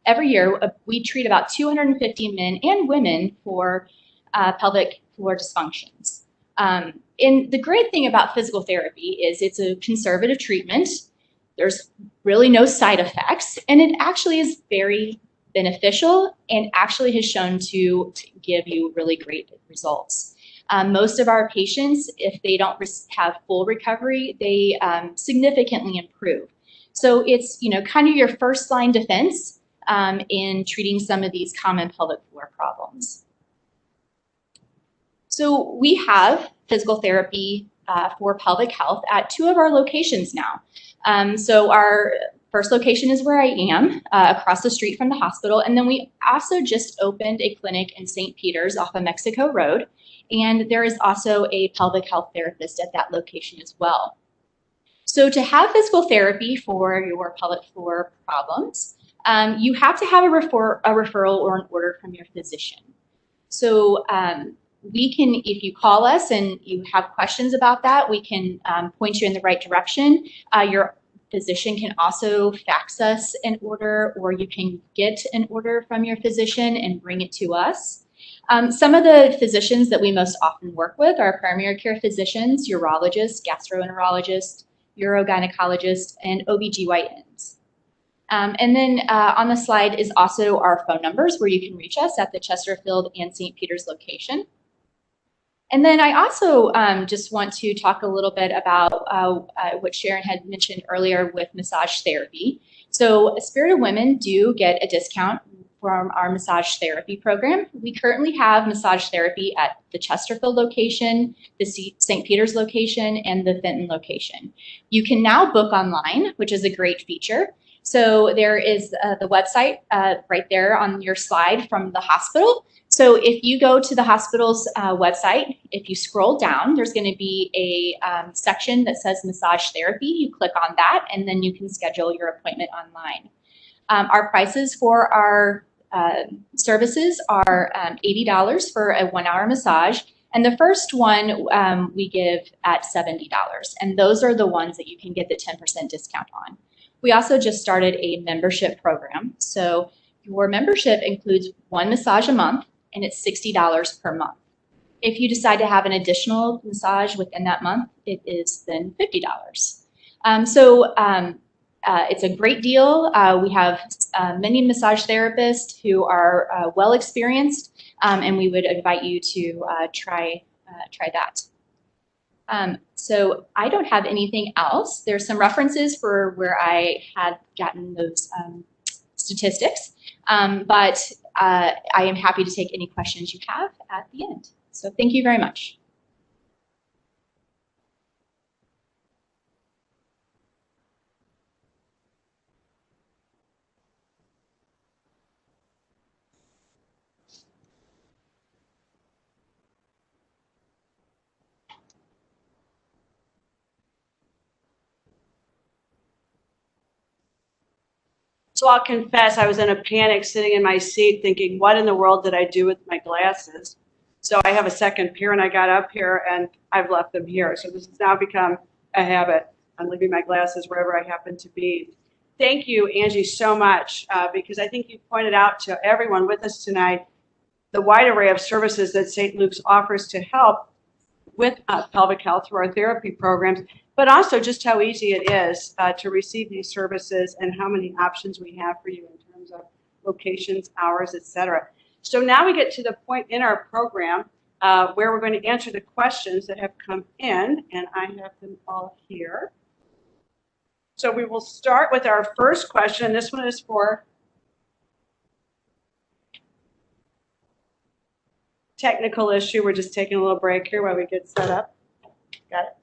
every year we treat about 250 men and women for pelvic floor dysfunctions. And the great thing about physical therapy is it's a conservative treatment. There's really no side effects, and it actually is very beneficial and actually has shown to give you really great results. Most of our patients, if they don't have full recovery, they significantly improve. So it's kind of your first line defense in treating some of these common pelvic floor problems. So we have physical therapy for pelvic health at 2 of our locations now. So our first location is where I am, across the street from the hospital. And then we also just opened a clinic in St. Peter's off of Mexico Road. And there is also a pelvic health therapist at that location as well. So to have physical therapy for your pelvic floor problems, you have to have a referral or an order from your physician. So we can, if you call us and you have questions about that, we can point you in the right direction. Your physician can also fax us an order, or you can get an order from your physician and bring it to us. Some of the physicians that we most often work with are primary care physicians, urologists, gastroenterologists, urogynecologists, and OBGYNs. And then on the slide is also our phone numbers where you can reach us at the Chesterfield and St. Peter's location. And then I also just want to talk a little bit about what Sharon had mentioned earlier with massage therapy. So Spirited Women do get a discount from our massage therapy program. We currently have massage therapy at the Chesterfield location, the St. Peter's location, and the Fenton location. You can now book online, which is a great feature. So there is the website right there on your slide from the hospital. So if you go to the hospital's website, if you scroll down, there's going to be a section that says massage therapy. You click on that, and then you can schedule your appointment online. Our prices for our services are $80 for a 1-hour massage, and the first one we give at $70, and those are the ones that you can get the 10% discount on. We also just started a membership program, so your membership includes one massage a month, and it's $60 per month. If you decide to have an additional massage within that month, it is then $50. It's a great deal. We have many massage therapists who are well experienced, and we would invite you to try that. So I don't have anything else. There's some references for where I had gotten those statistics, but I am happy to take any questions you have at the end. So thank you very much.
So I'll confess, I was in a panic sitting in my seat thinking, what in the world did I do with my glasses? So I have a second pair, and I got up here and I've left them here. So this has now become a habit. I'm leaving my glasses wherever I happen to be. Thank you, Angie, so much, because I think you pointed out to everyone with us tonight the wide array of services that St. Luke's offers to help with pelvic health through our therapy programs, but also just how easy it is to receive these services and how many options we have for you in terms of locations, hours, etc. So now we get to the point in our program where we're going to answer the questions that have come in, and I have them all here. So we will start with our first question. This one is for technical issue. We're just taking a little break here while we get set up. Got it.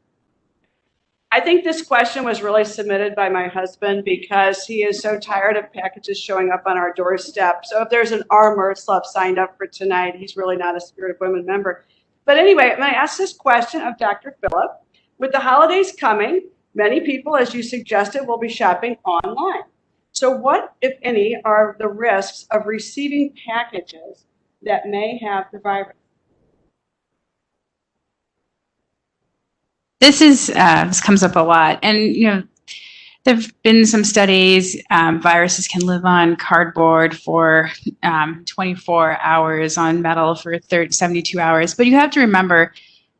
I think this question was really submitted by my husband because he is so tired of packages showing up on our doorstep. So if there's an R. Mertzloff signed up for tonight, he's really not a Spirit of Women member. But anyway, I'm going to ask this question of Dr. Phillip. With the holidays coming, many people, as you suggested, will be shopping online. So what, if any, are the risks of receiving packages that may have the virus?
This comes up a lot, and there've been some studies. Viruses can live on cardboard for 24 hours, on metal for 72 hours. But you have to remember,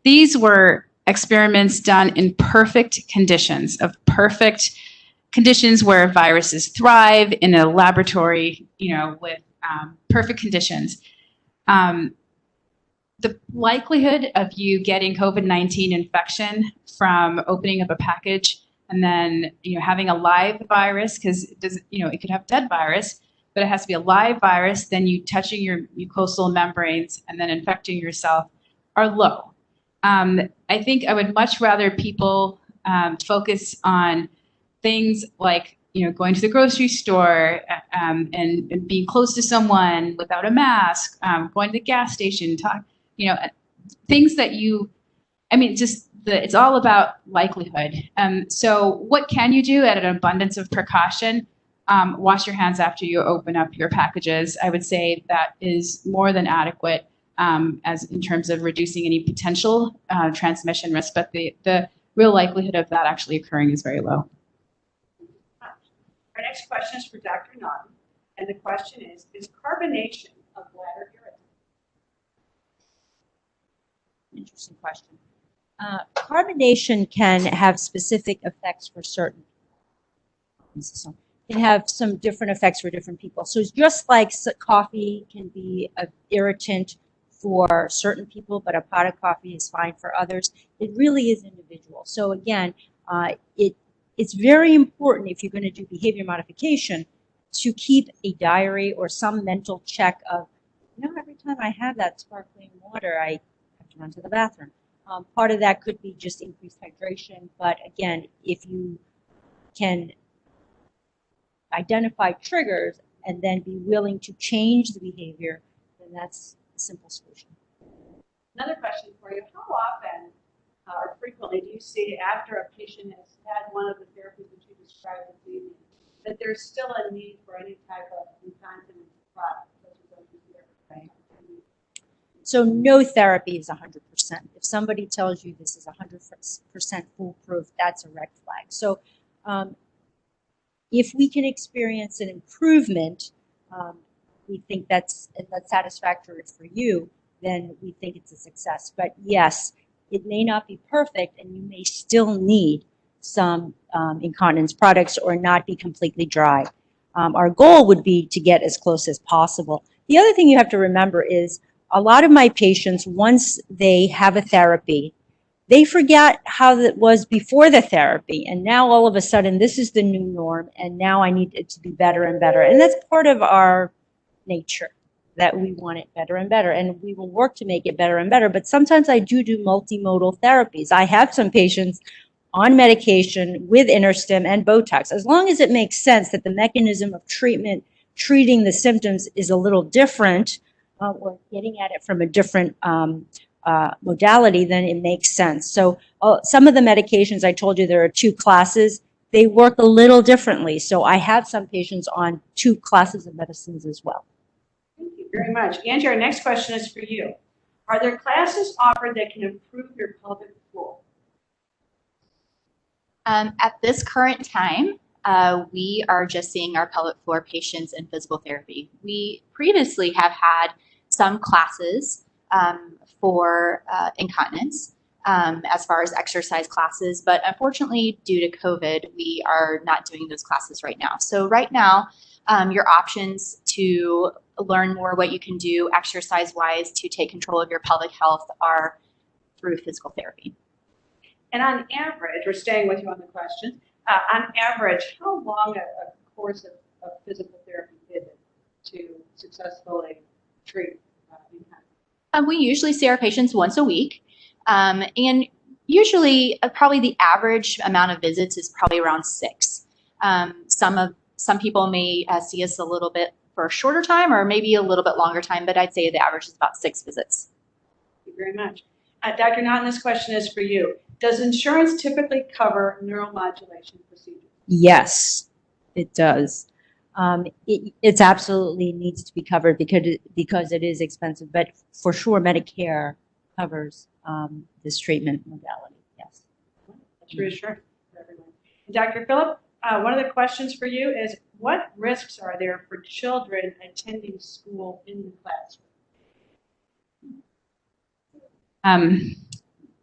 these were experiments done in perfect conditions, where viruses thrive in a laboratory, with perfect conditions. The likelihood of you getting COVID-19 infection from opening up a package and then having a live virus, because it could have dead virus, but it has to be a live virus, then you touching your mucosal membranes and then infecting yourself, are low. I think I would much rather people focus on things like going to the grocery store and being close to someone without a mask, going to the gas station, things that it's all about likelihood. So what can you do at an abundance of precaution? Wash your hands after you open up your packages. I would say that is more than adequate as in terms of reducing any potential transmission risk, but the real likelihood of that actually occurring is very low.
Our next question is for Dr. Naughton, and the question is carbonation of bladder irritant?
Interesting question. Carbonation can have specific effects for certain. Can have some different effects for different people. So it's just like coffee can be an irritant for certain people, but a pot of coffee is fine for others. It really is individual. So again, it's very important if you're going to do behavior modification to keep a diary or some mental check of, every time I have that sparkling water, I have to run to the bathroom. Part of that could be just increased hydration, but again, if you can identify triggers and then be willing to change the behavior, then that's a simple solution.
Another question for you. How often or frequently do you see after a patient has had one of the therapies that you described this evening that there's still a need for any type of incontinence product?
So no therapy is 100%. If somebody tells you this is 100% foolproof, that's a red flag. So if we can experience an improvement we think that's satisfactory for you, then we think it's a success. But yes, it may not be perfect, and you may still need some incontinence products or not be completely dry. Our goal would be to get as close as possible. The other thing you have to remember is a lot of my patients, once they have a therapy, they forget how it was before the therapy. And now all of a sudden, this is the new norm. And now I need it to be better and better. And that's part of our nature, that we want it better and better. And we will work to make it better and better. But sometimes I do multimodal therapies. I have some patients on medication with InterStim and Botox, as long as it makes sense that the mechanism of treating the symptoms is a little different, or getting at it from a different modality, then it makes sense. So some of the medications, I told you there are 2 classes, they work a little differently. So I have some patients on 2 classes of medicines as well.
Thank you very much. Angie, our next question is for you. Are there classes offered that can improve your pelvic floor?
At this current time, we are just seeing our pelvic floor patients in physical therapy. We previously have had some classes for incontinence as far as exercise classes, but unfortunately, due to COVID, we are not doing those classes right now. So right now, your options to learn more what you can do exercise-wise to take control of your pelvic health are through physical therapy.
And on average, we're staying with you on the question, on average, how long a course of physical therapy visit to successfully treat incontinence?
We usually see our patients once a week. And usually probably the average amount of visits is probably around 6. Some people may see us a little bit for a shorter time or maybe a little bit longer time, but I'd say the average is about 6 visits.
Thank you very much. Dr. Naughton, this question is for you. Does insurance typically cover neuromodulation procedures?
Yes, it does. It absolutely needs to be covered because it is expensive, but for sure Medicare covers this treatment modality, yes.
That's reassuring for everyone. And Dr. Phillip, one of the questions for you is, what risks are there for children attending school in the classroom?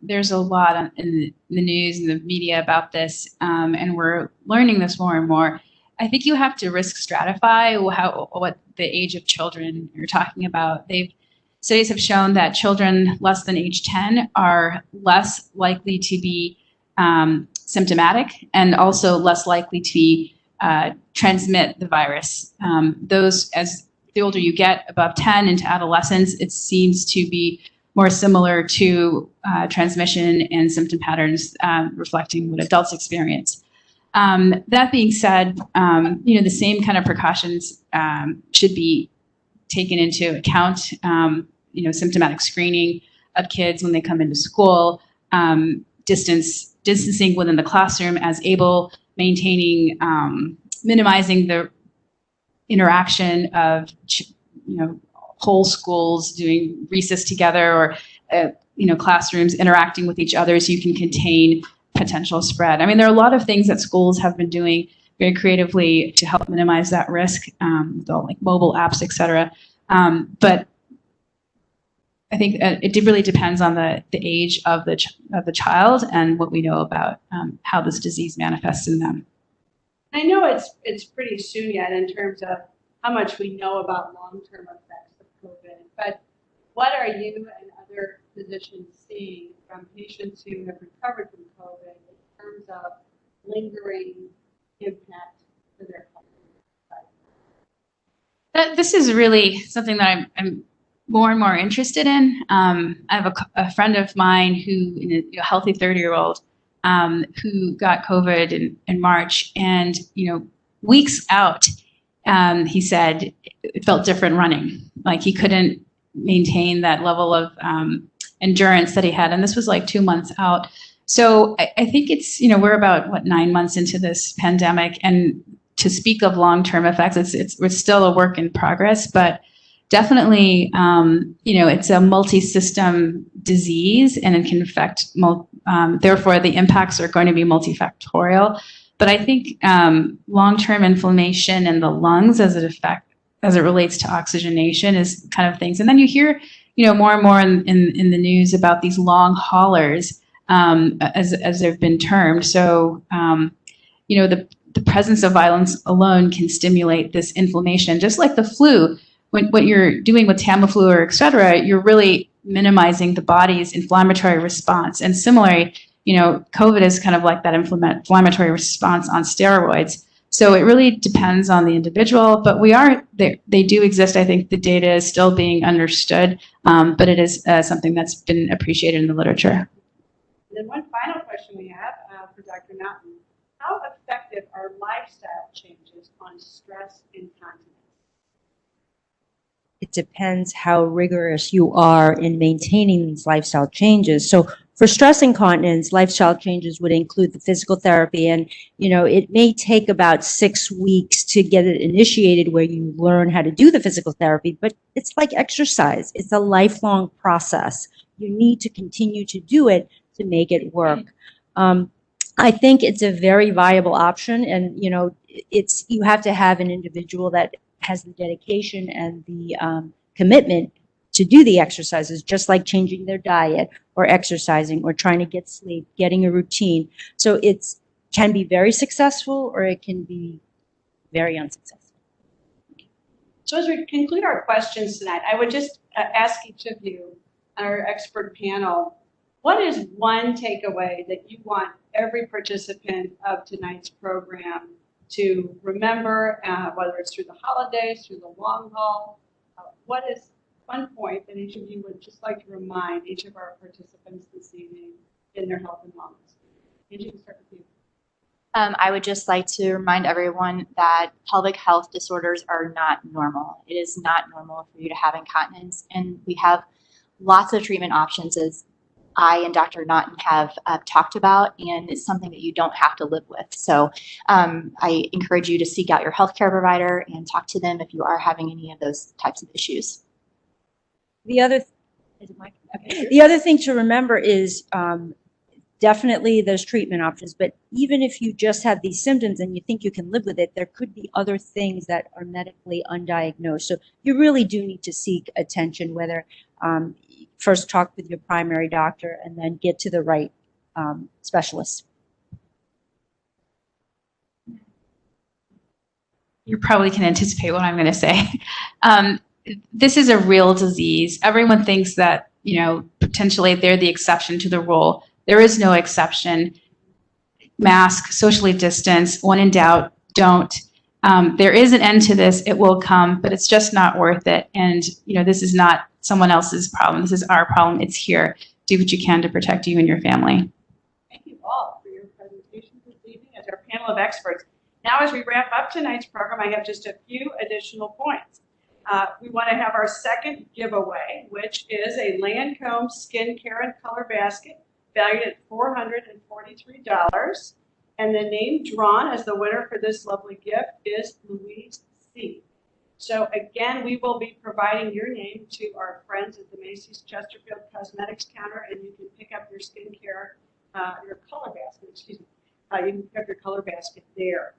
There's a lot in the news and the media about this, and we're learning this more and more. I think you have to risk stratify what the age of children you're talking about. Studies have shown that children less than age 10 are less likely to be symptomatic and also less likely to transmit the virus. Those, as the older you get, above 10 into adolescence, it seems to be more similar to transmission and symptom patterns reflecting what adults experience. That being said, the same kind of precautions should be taken into account. Symptomatic screening of kids when they come into school, distancing within the classroom as able, maintaining, minimizing the interaction of, whole schools doing recess together or, classrooms interacting with each other so you can contain potential spread. I mean, there are a lot of things that schools have been doing very creatively to help minimize that risk, like mobile apps, et cetera. But I think it really depends on the age of the child and what we know about how this disease manifests in them.
I know it's pretty soon yet in terms of how much we know about long-term effects of COVID, but what are you and other physicians seeing from patients who have recovered from COVID in terms of lingering impact to their health?
This is really something that I'm more and more interested in. I have a friend of mine who, a healthy 30-year-old, who got COVID in March, and weeks out, he said it felt different running. Like he couldn't maintain that level of endurance that he had, and this was like 2 months out. So I think it's we're about 9 months into this pandemic, and to speak of long-term effects, we're still a work in progress, but definitely, it's a multi-system disease and it can affect, therefore the impacts are going to be multifactorial. But I think long-term inflammation in the lungs as it as it relates to oxygenation is kind of things. And then you hear, more and more in the news about these long haulers, as they've been termed. So, the presence of violence alone can stimulate this inflammation, just like the flu. What you're doing with Tamiflu or et cetera, you're really minimizing the body's inflammatory response. And similarly, COVID is kind of like that inflammatory response on steroids. So it really depends on the individual, but they do exist. I think the data is still being understood, but it is something that's been appreciated in the literature.
And then one final question we have for Dr. Naughton. How effective are lifestyle changes on stress incontinence?
It depends how rigorous you are in maintaining these lifestyle changes. So for stress incontinence, lifestyle changes would include the physical therapy, and it may take about 6 weeks to get it initiated where you learn how to do the physical therapy, but it's like exercise. It's a lifelong process. You need to continue to do it to make it work. I think it's a very viable option, and you have to have an individual that has the dedication and the commitment to do the exercises, just like changing their diet or exercising or trying to get sleep, getting a routine. So it can be very successful or it can be very unsuccessful.
So as we conclude our questions tonight, I would just ask each of you, our expert panel, what is one takeaway that you want every participant of tonight's program to remember, whether it's through the holidays, through the long haul? What is one point that each of you would just like to remind each of our participants this evening in their health and wellness? Angie, we'll start with you.
I would just like to remind everyone that pelvic health disorders are not normal. It is not normal for you to have incontinence, and we have lots of treatment options, as I and Dr. Naughton have talked about, and it's something that you don't have to live with. So I encourage you to seek out your healthcare provider and talk to them if you are having any of those types of issues.
The other thing to remember is definitely there's treatment options, but even if you just have these symptoms and you think you can live with it, there could be other things that are medically undiagnosed. So you really do need to seek attention, whether first talk with your primary doctor and then get to the right specialist.
You probably can anticipate what I'm going to say. This is a real disease. Everyone thinks that, potentially they're the exception to the rule. There is no exception. Mask, socially distance, when in doubt, don't. There is an end to this. It will come, but it's just not worth it. And, this is not someone else's problem. This is our problem. It's here. Do what you can to protect you and your family.
Thank you all for your presentation this evening as our panel of experts. Now, as we wrap up tonight's program, I have just a few additional points. We want to have our second giveaway, which is a Lancome skincare and color basket valued at $443. And the name drawn as the winner for this lovely gift is Louise C. So again, we will be providing your name to our friends at the Macy's Chesterfield Cosmetics counter, and you can pick up your skincare, your color basket, excuse me. You can pick up your color basket there.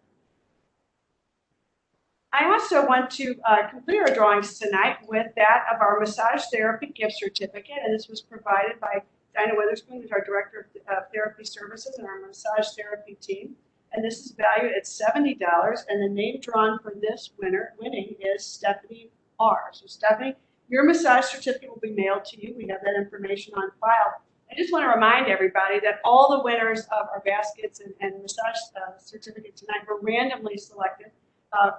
I also want to complete our drawings tonight with that of our massage therapy gift certificate, and this was provided by Dinah Witherspoon, who's our Director of Therapy Services and our massage therapy team. And this is valued at $70, and the name drawn for this winning is Stephanie R. So Stephanie, your massage certificate will be mailed to you. We have that information on file. I just want to remind everybody that all the winners of our baskets and massage certificate tonight were randomly selected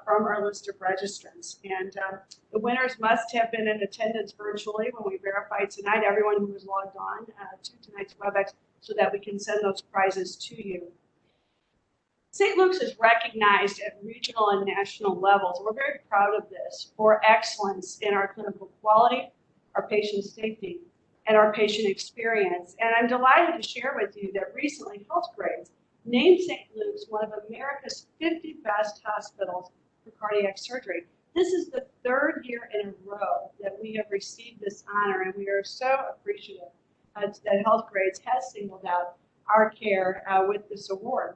from our list of registrants. And the winners must have been in attendance virtually when we verified tonight, everyone who was logged on to tonight's WebEx, so that we can send those prizes to you. St. Luke's is recognized at regional and national levels. We're very proud of this for excellence in our clinical quality, our patient safety, and our patient experience. And I'm delighted to share with you that recently Healthgrades named St. Luke's one of America's 50 best hospitals for cardiac surgery. This is the third year in a row that we have received this honor, and we are so appreciative that Healthgrades has singled out our care with this award.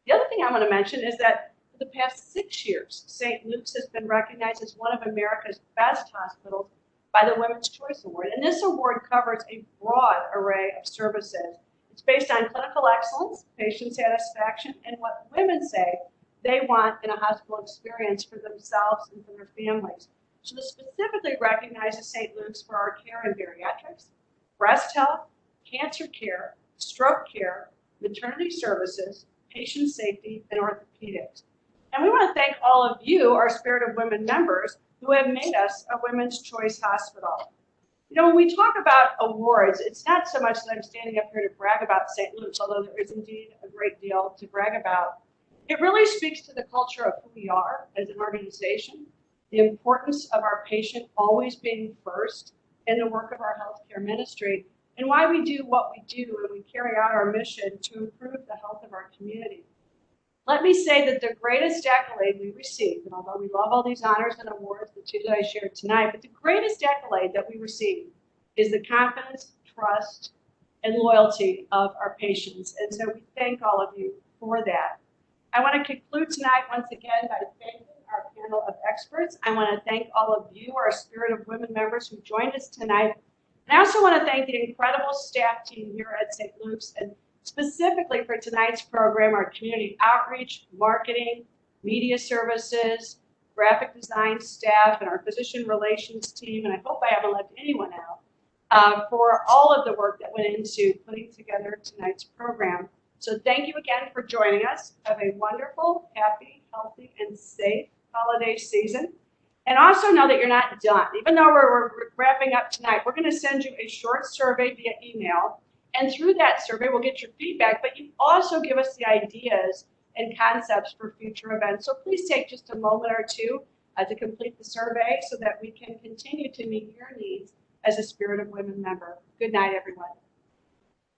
The other thing I want to mention is that for the past 6 years, St. Luke's has been recognized as one of America's best hospitals by the Women's Choice Award. And this award covers a broad array of services. It's based on clinical excellence, patient satisfaction, and what women say they want in a hospital experience for themselves and for their families. So this specifically recognizes St. Luke's for our care in bariatrics, breast health, cancer care, stroke care, maternity services, patient safety, and orthopedics. And we want to thank all of you, our Spirit of Women members, who have made us a Women's Choice Hospital. You know, when we talk about awards, it's not so much that I'm standing up here to brag about St. Luke's, although there is indeed a great deal to brag about. It really speaks to the culture of who we are as an organization, the importance of our patient always being first in the work of our healthcare ministry, and why we do what we do and we carry out our mission to improve the health of our community. Let me say that the greatest accolade we received, and although we love all these honors and awards, the two that I shared tonight, but the greatest accolade that we receive is the confidence, trust, and loyalty of our patients. And so we thank all of you for that. I want to conclude tonight once again by thanking our panel of experts. I want to thank all of you, our Spirit of Women members who joined us tonight. And I also want to thank the incredible staff team here at St. Luke's, and specifically for tonight's program, our community outreach, marketing, media services, graphic design staff, and our physician relations team, and I hope I haven't left anyone out, for all of the work that went into putting together tonight's program. So thank you again for joining us. Have a wonderful, happy, healthy, and safe holiday season. And also know that you're not done. Even though we're wrapping up tonight, we're going to send you a short survey via email. And through that survey, we'll get your feedback, but you also give us the ideas and concepts for future events. So please take just a moment or two to complete the survey so that we can continue to meet your needs as a Spirit of Women member. Good night, everyone.